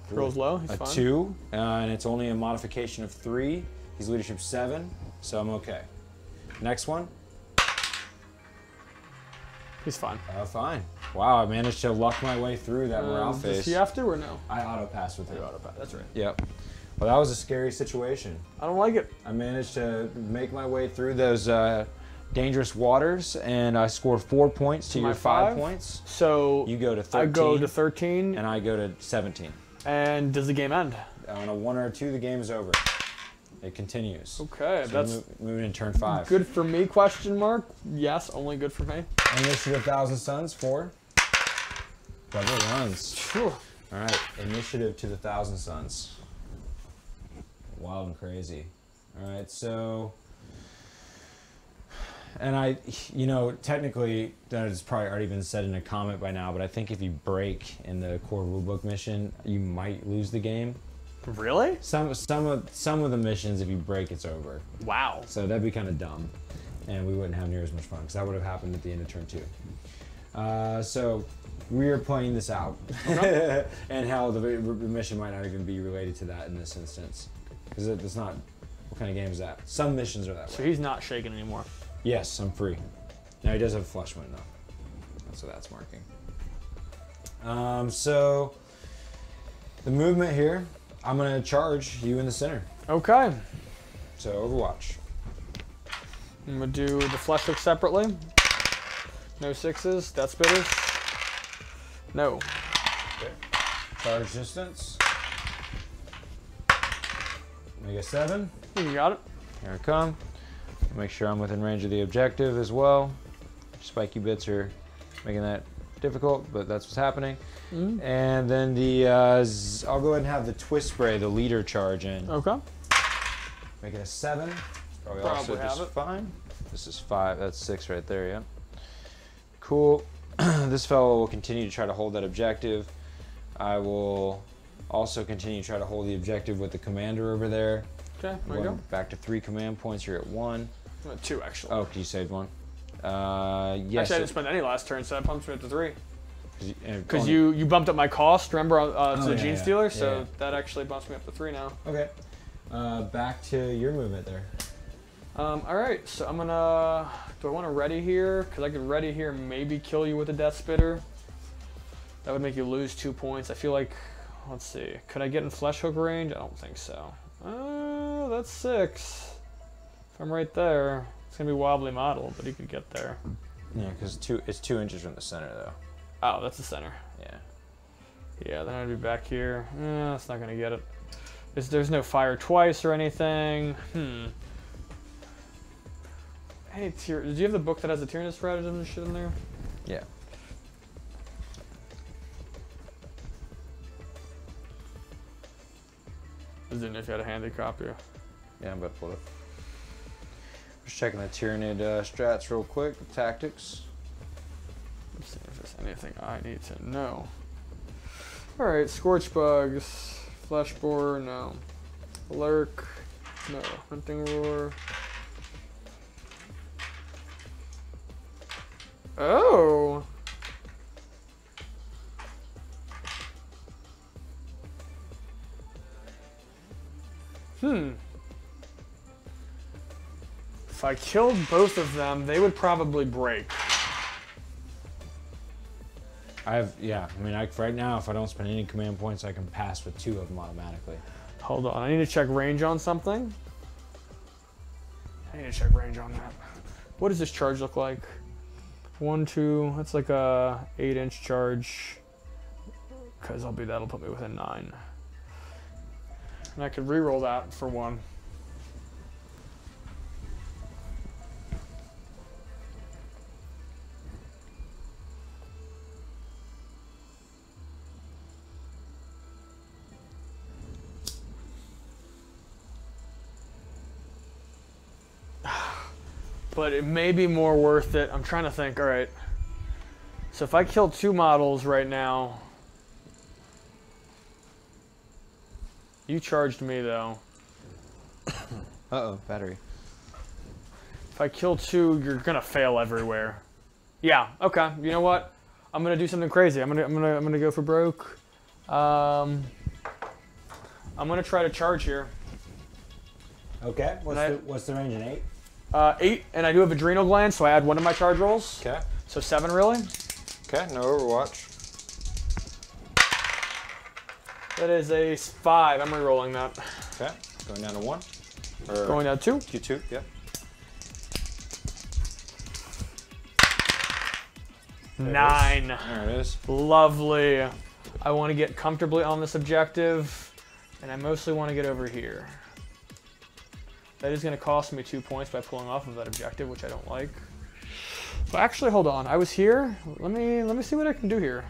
Rolls low, he's A fine. 2, and it's only a modification of 3. He's leadership 7, so I'm okay. Next one. He's fine. Fine. Wow, I managed to luck my way through that morale phase. Does he have to or no? I auto-passed with him. That's right. Yep. Well, that was a scary situation. I don't like it. I managed to make my way through those dangerous waters, and I scored 4 points to My your 5 5? points. So You go to 13. I go to 13. And I go to 17. And does the game end? On a 1 or 2, the game's over. It continues. Okay, So that's moving in turn 5. good for me, question mark. Yes, only good for me. Initiative 1,000 Suns, 4. Double runs. Phew. All right, initiative to the Thousand Suns. Wild and crazy. All right, so, and technically that has probably already been said in a comment by now, but I think if you break in the core rulebook mission, you might lose the game. Really? Some of the missions, if you break, it's over. Wow. So that'd be kind of dumb, and we wouldn't have near as much fun because that would have happened at the end of turn 2. So we are playing this out, okay. And how the mission might not even be related to that in this instance, because it's not. What kind of game is that? Some missions are that way. So he's not shaking anymore. Yes, I'm free. Now he does have a flesh wound though. That's what that's marking. So the movement here, I'm gonna charge you in the center. Okay. So Overwatch. I'm gonna do the flesh hook separately. No 6s. Death spitters. No. Okay. Charge distance. Make a 7. You got it. Here I come. Make sure I'm within range of the objective as well. Spiky bits are making that difficult, but that's what's happening. Mm-hmm. And then the I'll go ahead and have the twist spray, the leader charge in. Okay. Make it a 7. Probably also have just it. fine. This is 5. That's 6 right there. Yeah. Cool. This fellow will continue to try to hold that objective. I will also continue to try to hold the objective with the commander over there. Okay, there you go. Back to 3 command points. You're at 1. I'm at 2 actually. Oh, you saved 1. Yes. Actually, I didn't spend any last turn, so that pumps me up to 3. Because you. you bumped up my cost, remember, to the Gene Stealer, so yeah. that actually bumps me up to 3 now. Okay. Back to your movement there. Alright, so I'm gonna... Do I want to ready here? Because I could ready here, maybe kill you with a Death Spitter. That would make you lose 2 points. I feel like... Let's see. Could I get in Flesh Hook range? I don't think so. That's 6. If I'm right there, it's going to be wobbly model, but he could get there. Yeah, because it's 2 inches from the center, though. Oh, that's the center. Yeah. Yeah, then I'd be back here. That's not going to get it. There's no fire twice or anything. Hey, did you have the book that has the Tyranids stratagem and shit in there? Yeah. I didn't know if you had a handy copy. Yeah, I'm about to pull it. Just checking the Tyranid strats real quick, the tactics. Let's see if there's anything I need to know. Alright, Scorch Bugs, Flesh Borer, no. Lurk, no. Hunting Roar. Oh! If I killed both of them, they would probably break. Yeah, I mean, right now, if I don't spend any command points, I can pass with 2 of them automatically. Hold on, I need to check range on something. I need to check range on that. What does this charge look like? 1, 2, that's like a 8-inch charge. Because that'll put me within 9. And I could re-roll that for 1. But it may be more worth it. I'm trying to think, all right. So if I kill 2 models right now, you charged me though. Uh-oh, battery. If I kill 2, you're gonna fail everywhere. Yeah, okay, you know what? I'm gonna do something crazy. I'm gonna go for broke. I'm gonna try to charge here. Okay, what's the range in 8? 8, and I do have adrenal gland, so I add 1 to my charge rolls. Okay. So 7 really. Okay, no Overwatch. That is a 5. I'm re-rolling that. Okay, going down to 1. Or Going down 2. Q2, yep. There 9. There it is. Lovely. I want to get comfortably on this objective, and I mostly want to get over here. That is going to cost me 2 points by pulling off of that objective, which I don't like. But actually, hold on. I was here. Let me see what I can do here.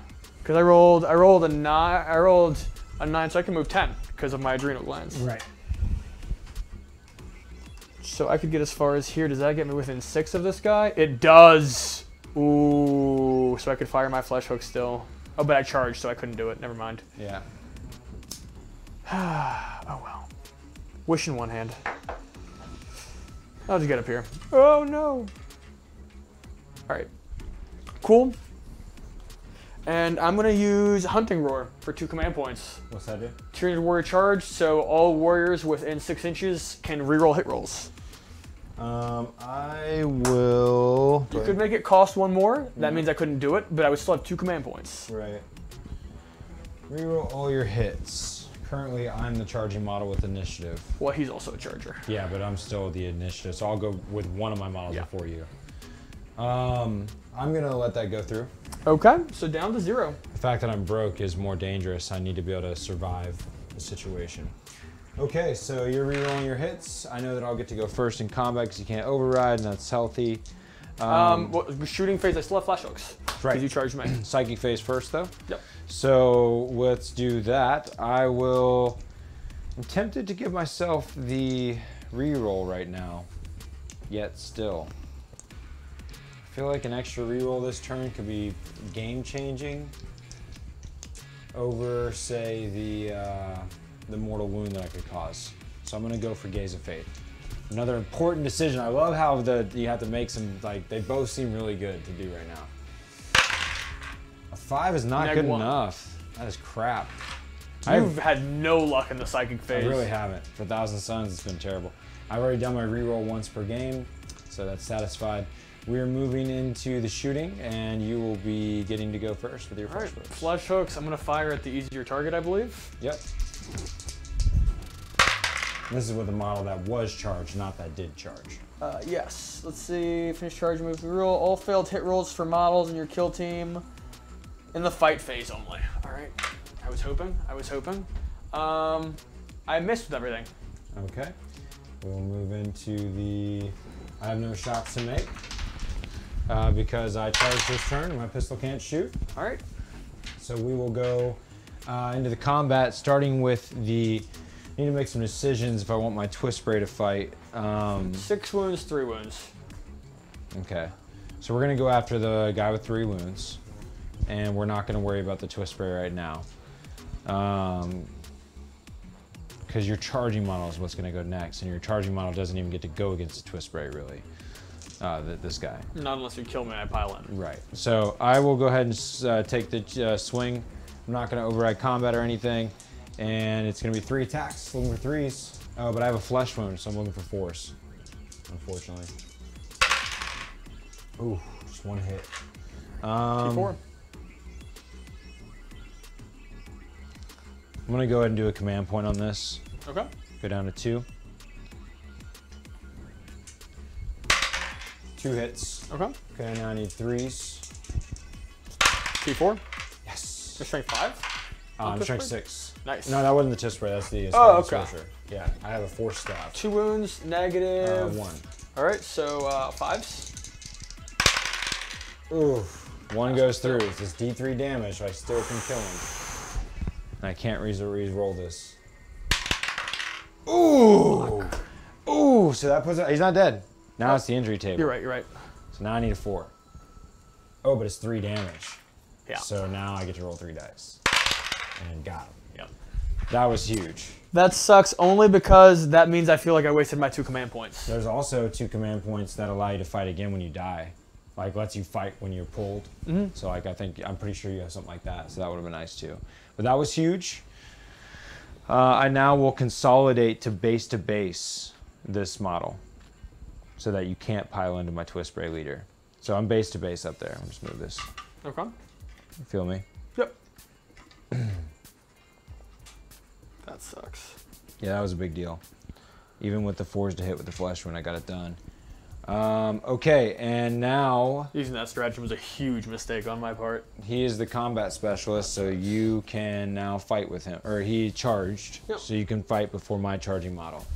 Because I rolled a 9. I rolled a 9, so I can move 10 because of my adrenal glands. Right. So I could get as far as here. Does that get me within 6 of this guy? It does. Ooh. So I could fire my flesh hook still. Oh, but I charged, so I couldn't do it. Never mind. Yeah. Oh well. Wish in one hand. I'll just get up here. Oh no. Alright. Cool. And I'm gonna use Hunting Roar for 2 command points. What's that do? Tyranid Warrior Charge, so all warriors within 6 inches can reroll hit rolls. I will. You could make it cost 1 more. That means I couldn't do it, but I would still have 2 command points. Right. Reroll all your hits. Currently, I'm the charging model with initiative. Well, he's also a charger. Yeah, but I'm still the initiative, so I'll go with one of my models before you. I'm gonna let that go through. Okay, so down to 0. The fact that I'm broke is more dangerous. I need to be able to survive the situation. Okay, so you're rerolling your hits. I know that I'll get to go first in combat because you can't override, and that's healthy. Well, shooting phase, I still have flash hooks. Right. Because you charged me. Psychic phase first, though. Yep. So let's do that. I'm tempted to give myself the reroll right now, yet still. I feel like an extra reroll this turn could be game-changing over, say, the mortal wound that I could cause. So I'm gonna go for Gaze of Faith. Another important decision. I love how you have to make some, like, they both seem really good to do right now. A 5 is not good enough. That is crap. You've had no luck in the psychic phase. I really haven't. For Thousand Suns, it's been terrible. I've already done my reroll once per game, so that's satisfied. We're moving into the shooting, and you will be getting to go first with your flesh hooks. Flesh hooks, I'm gonna fire at the easier target, I believe. Yep. This is with a model that was charged, not that did charge. Yes. Let's see. Finish charge, move the roll. All failed hit rolls for models in your kill team. In the fight phase only. All right. I was hoping. I missed with everything. Okay. We'll move into the. I have no shots to make because I charged this turn and my pistol can't shoot. All right. So we will go into the combat, starting with the. I need to make some decisions if I want my twist spray to fight. 6 wounds, 3 wounds. Okay. So we're gonna go after the guy with 3 wounds, and we're not gonna worry about the twist spray right now. Because your charging model is what's gonna go next, and your charging model doesn't even get to go against the twist spray really. This guy. Not unless you kill me and I pile in. Right. So I will go ahead and take the swing. I'm not gonna override combat or anything. And it's gonna be 3 attacks, looking for 3s. Oh, but I have a flesh wound, so I'm looking for 4s, unfortunately. Ooh, just 1 hit. D4. I'm gonna go ahead and do a command point on this. Okay. Go down to 2. 2 hits. Okay. Okay, now I need 3s. D4. Yes. Your strength 5? I'm strength 6. Nice. No, that wasn't the twist spray. That's the okay. Sorcerer. Yeah, I have a 4 staff. 2 wounds, negative. 1. All right, so 5s. Ooh, 1 goes through. It's just D3 damage, so I still can kill him. And I can't re-roll this. Ooh! Ooh, so that puts it, he's not dead. Now it's the injury table. You're right. So now I need a 4. Oh, but it's 3 damage. Yeah. So now I get to roll 3 dice. And got him. Yep. That was huge. That sucks only because that means I feel like I wasted my 2 command points. There's also 2 command points that allow you to fight again when you die. Like, lets you fight when you're pulled. Mm-hmm. So, like, I'm pretty sure you have something like that. So that would have been nice, too. But that was huge. I now will consolidate to base this model so that you can't pile into my twist spray leader. So I'm base to base up there. I'll just move this. Okay. You feel me? Yep. That sucks. Yeah, that was a big deal. Even with the 4s to hit with the flesh when I got it done. Okay, and now Using that stratagem was a huge mistake on my part. he is the combat specialist, so you can now fight with him. Or he charged, so you can fight before my charging model.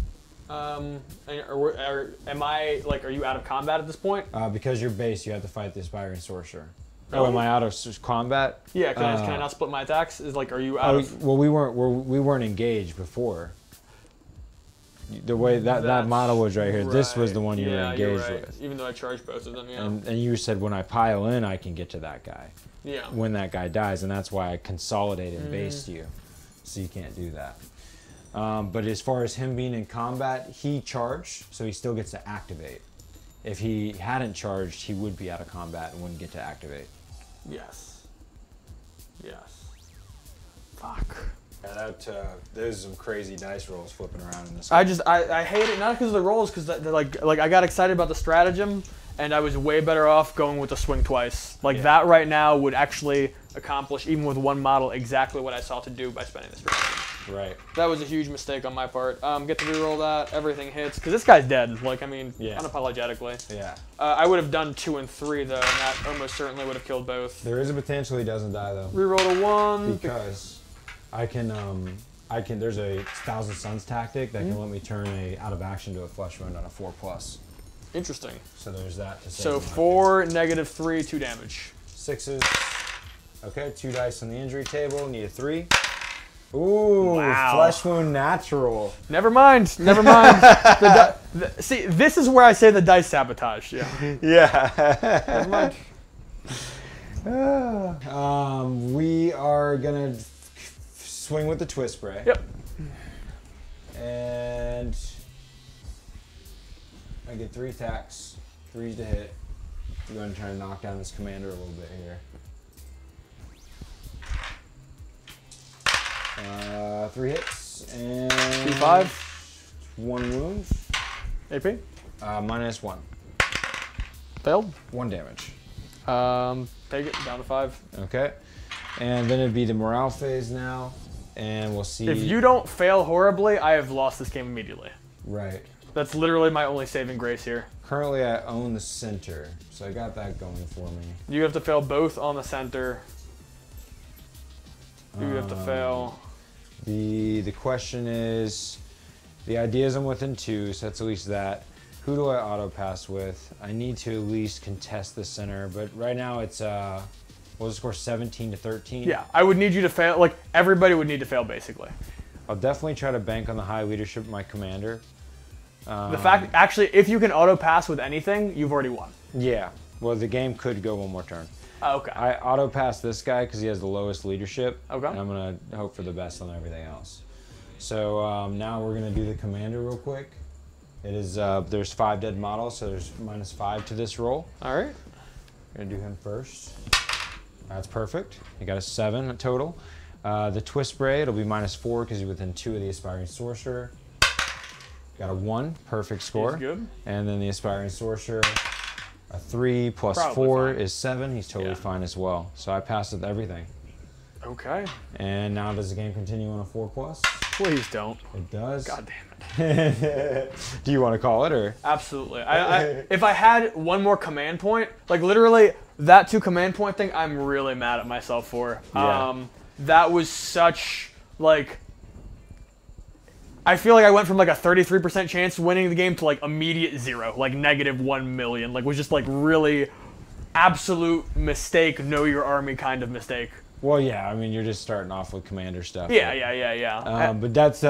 Am I, like, are you out of combat at this point? Because you're base, you have to fight the Aspiring Sorcerer. Oh, am I out of combat? Yeah, can I not split my attacks? Is like, are you out of? Well, we weren't engaged before. The way that model was right here, this was the one you were engaged with. Even though I charged both of them, yeah. And you said when I pile in, I can get to that guy. Yeah. When that guy dies, and that's why I consolidated and based you, so you can't do that. But as far as him being in combat, he charged, so he still gets to activate. If he hadn't charged, he would be out of combat and wouldn't get to activate. Yes. Yes. Fuck. Yeah, there's some crazy dice rolls flipping around in this. I hate it, not because of the rolls, because like I got excited about the stratagem, and I was way better off going with the swing twice. Like that right now would actually accomplish, even with one model, exactly what I sought to do by spending the stratagem. Right. That was a huge mistake on my part. Get to reroll that. Everything hits, because this guy's dead. Like, I mean, unapologetically. Yeah. I would have done 2 and 3 though, and that almost certainly would have killed both. There is a potential he doesn't die though. Reroll a 1 because I can. There's a Thousand Suns tactic that can let me turn a out of action to a flesh wound on a 4+. Interesting. So there's that to say. So 4, -3, 2 damage. 6s. Okay, 2 dice on the injury table. Need a 3. Ooh, wow. Flesh wound natural. Never mind. Never mind. See, this is where I say the dice sabotage. Yeah. Yeah. Never mind. We are gonna swing with the twist spray. Yep. And I get 3 attacks, 3s to hit. I'm going to try to knock down this commander a little bit here. 3 hits and 2-5. 1 wound. AP. -1. Failed. 1 damage. Take it down to 5. Okay. And then it'd be the morale phase now, and we'll see. If you don't fail horribly, I have lost this game immediately. Right. That's literally my only saving grace here. Currently, I own the center, so I got that going for me. You have to fail both on the center. You have to fail. The question is, the idea is I'm within 2, so that's at least that. Who do I auto pass with? I need to at least contest the center, but right now it's we'll just score 17 to 13. Yeah, I would need you to fail. Like everybody would need to fail basically. I'll definitely try to bank on the high leadership of my commander. The fact, actually, if you can auto pass with anything, you've already won. Yeah. Well, the game could go 1 more turn. Okay. I auto pass this guy because he has the lowest leadership. Okay. And I'm gonna hope for the best on everything else. So now we're gonna do the commander real quick. It is there's 5 dead models, so there's -5 to this roll. All right. Gonna do him first. That's perfect. He got a 7 total. The twist spray, it'll be -4 because he's within 2 of the aspiring sorcerer. Got a 1, perfect score. He's good. And then the aspiring sorcerer, a 3 plus Probably 4 fine. is 7. He's totally fine as well. So I passed with everything. Okay. And now does the game continue on a 4+? Please don't. It does. God damn it. Do you want to call it or? Absolutely. If I had 1 more command point, like literally that 2 command point thing, I'm really mad at myself for. Yeah. That was such like. I feel like I went from like a 33% chance of winning the game to like immediate 0, like -1 million. Like was just like really absolute mistake, know your army kind of mistake. Well, yeah. I mean, you're just starting off with commander stuff. Yeah. But that's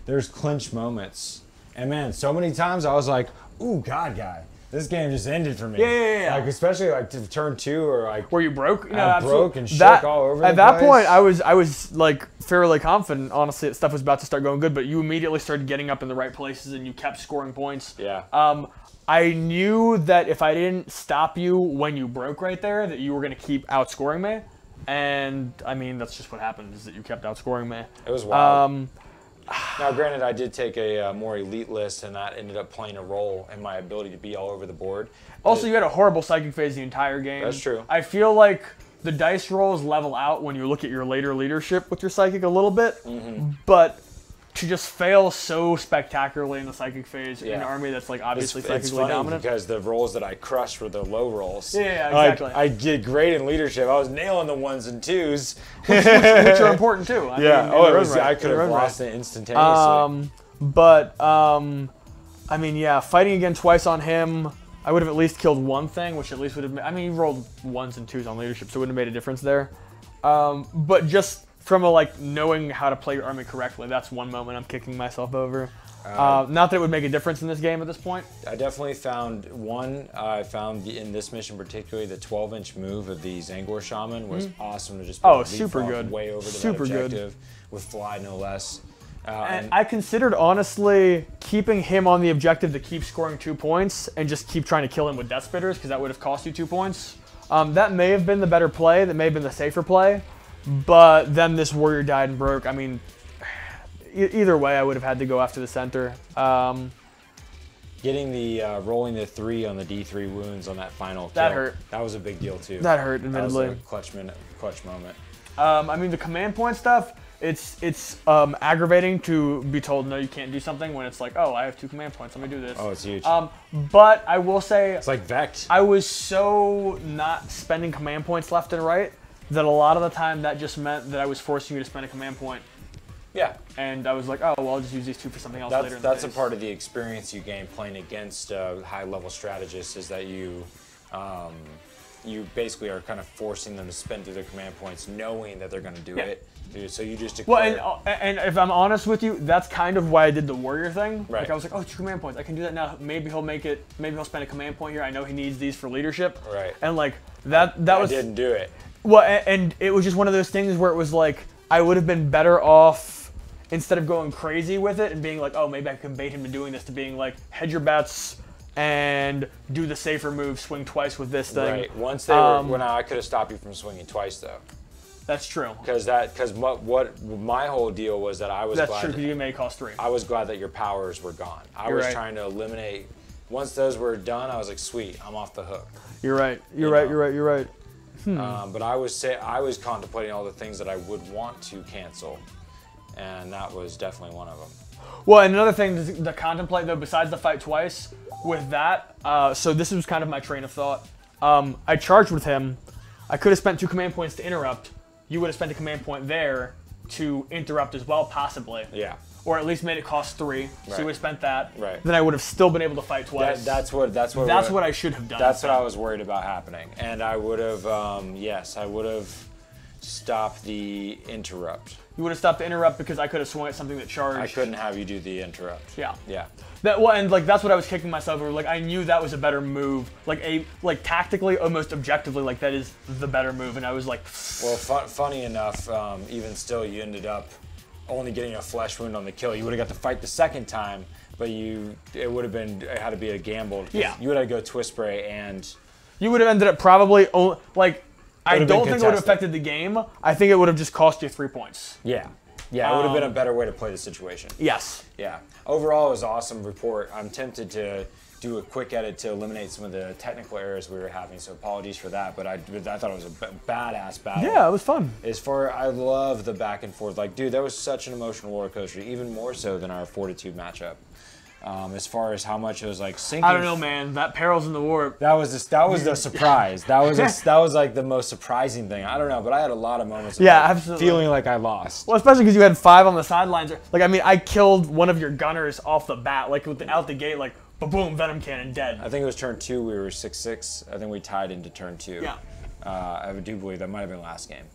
there's clinch moments. And man, so many times I was like, ooh, God, guy. This game just ended for me. Yeah. Like, especially like to turn 2 or like. Where you broke? I broke and shook all over the place. At that point, I was like fairly confident, honestly, that stuff was about to start going good, but you immediately started getting up in the right places and you kept scoring points. Yeah. I knew that if I didn't stop you when you broke right there, that you were going to keep outscoring me. And, I mean, that's just what happened, is that you kept outscoring me. It was wild. Now, granted, I did take a more elite list, and that ended up playing a role in my ability to be all over the board. Also, you had a horrible psychic phase the entire game. That's true. I feel like the dice rolls level out when you look at your later leadership with your psychic a little bit, but to just fail so spectacularly in the psychic phase in an army that's like obviously it's psychically funny dominant. because the rolls that I crushed were the low rolls. Yeah, exactly. I did great in leadership. I was nailing the 1s and 2s. which are important too. I mean, I could have lost it instantaneously. I mean, yeah, fighting again twice on him, I would have at least killed one thing, which at least would have. I mean, he rolled 1s and 2s on leadership, so it wouldn't have made a difference there. But just from a like knowing how to play your army correctly, that's one moment I'm kicking myself over. Not that it would make a difference in this game at this point. I definitely found in this mission particularly the 12-inch move of the Tzangor Shaman was awesome to just super good, way over to super that objective with fly no less. And I considered honestly keeping him on the objective to keep scoring 2 points and just keep trying to kill him with Death Spitters because that would have cost you 2 points. That may have been the better play. That may have been the safer play. But then this warrior died and broke. I mean, either way, I would have had to go after the center. Getting the rolling the 3 on the D3 wounds on that final kill. That hurt. That was a big deal too. That hurt, admittedly. That was a clutch moment. I mean, the command point stuff, it's aggravating to be told, no, you can't do something when it's like, oh, I have 2 command points, let me do this. Oh, it's huge. But I will say... It's like Vect. I was so not spending command points left and right that a lot of the time that just meant that I was forcing you to spend a command point. Yeah. And I was like, oh, well, I'll just use these 2 for something else later in the That's a phase. part of the experience you gain playing against high-level strategists is that you basically are kind of forcing them to spend through their command points knowing that they're going to do it. So you just declare... Well, and if I'm honest with you, that's kind of why I did the warrior thing. Right. Like, I was like, oh, 2 command points. I can do that now. Maybe he'll make it. Maybe he'll spend a command point here. I know he needs these for leadership. Right. And, like, that was... I didn't do it. Well, and it was just one of those things where it was like, I would have been better off, instead of going crazy with it and being like, oh, maybe I can bait him to doing this, to being like, hedge your bets and do the safer move, swing twice with this thing. Right. Once they were... Well, I could have stopped you from swinging twice, though. That's true. Because what my whole deal was that I was That's glad... true, because you may cost 3. I was glad that your powers were gone. I was trying to eliminate... Once those were done, I was like, sweet, I'm off the hook. You're right. You're right. But I was contemplating all the things that I would want to cancel, and that was definitely one of them. Well, and another thing to contemplate, though, besides the fight twice, with that, so this was kind of my train of thought. I charged with him. I could have spent 2 command points to interrupt. You would have spent a command point there to interrupt as well, possibly. Yeah. Or at least made it cost 3, so you would have spent that. Right. Then I would have still been able to fight twice. That's what I should have done. That's what I was worried about happening, and I would have, I would have stopped the interrupt. You would have stopped the interrupt because I could have swung at something that charged. I couldn't have you do the interrupt. Yeah. Yeah. And like that's what I was kicking myself over. Like I knew that was a better move. Like tactically, almost objectively, like that is the better move. And I was like, well, funny enough, even still, you ended up only getting a flesh wound on the kill. You would have got to fight the second time, but it had to be a gamble. Yeah. You would have to go twist spray and... You would have ended up probably, like, I don't think it would have contested. affected the game. I think it would have just cost you 3 points. Yeah. Yeah, it would have been a better way to play the situation. Yes. Yeah. Overall, it was an awesome report. I'm tempted to do a quick edit to eliminate some of the technical errors we were having, so apologies for that, but I thought it was a badass battle. Yeah, it was fun. I love the back and forth. Like, dude, that was such an emotional roller coaster, even more so than our Fortitude matchup. As far as how much it was like sinking. I don't know, man. That Perils in the Warp. That was the surprise. That was like the most surprising thing. I don't know, but I had a lot of moments of absolutely. feeling like I lost. Well, especially because you had 5 on the sidelines. Like, I mean, I killed one of your gunners off the bat, like out the gate, like, boom, Venom Cannon, dead. I think it was turn 2, we were 6-6. I think we tied into turn 2. Yeah. I do believe that might have been last game.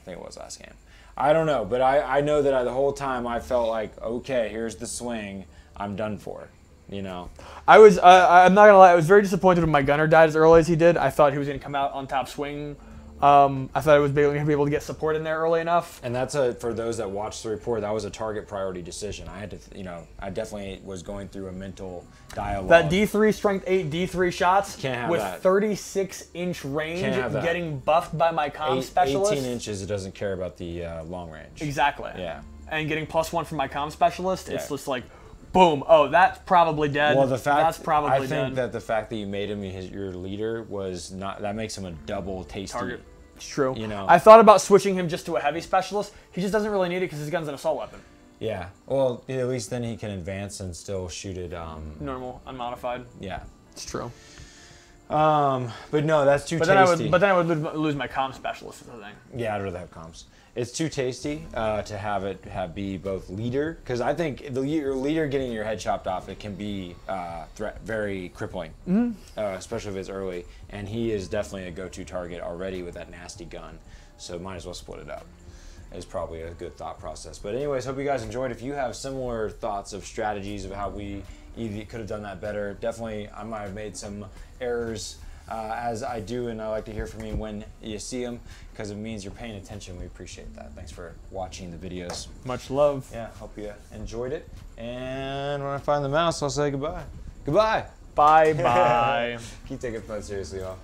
I think it was last game. I don't know, but I know that the whole time I felt like, okay, here's the swing. I'm done for, you know. I'm not gonna lie, I was very disappointed when my gunner died as early as he did. I thought he was gonna come out on top swing. I thought I was going to be able to get support in there early enough. And that's for those that watched the report, that was a target priority decision. I had to, I definitely was going through a mental dialogue. That D3 strength 8 D3 shots Can't have with that. 36-inch range, Can't have that. getting buffed by my comm specialist. 18 inches, it doesn't care about the long range. Exactly. Yeah. And getting +1 from my comm specialist, it's just like, boom, oh, that's probably dead. Well, I dead. think that the fact that you made him your leader was not, that makes him a double tasty. Target. It's true. You know. I thought about switching him just to a heavy specialist. He just doesn't really need it because his gun's an assault weapon. Yeah. Well, at least then he can advance and still shoot it. Normal, unmodified. Yeah. It's true. But no, that's too tasty. But then I would lose my comm specialist is the thing. Yeah, I'd rather have comms. It's too tasty to have it be both leader, because I think your leader getting your head chopped off, it can be very crippling, especially if it's early. And he is definitely a go-to target already with that nasty gun, so might as well split it up. Is probably a good thought process. But anyways, hope you guys enjoyed. If you have similar thoughts of strategies of how we either could have done that better, definitely I might have made some errors. As I do, and I like to hear from you when you see them, because it means you're paying attention. We appreciate that. Thanks for watching the videos. Much love. Yeah, hope you enjoyed it. And when I find the mouse, I'll say goodbye. Goodbye. Bye bye. Keep taking fun seriously, y'all.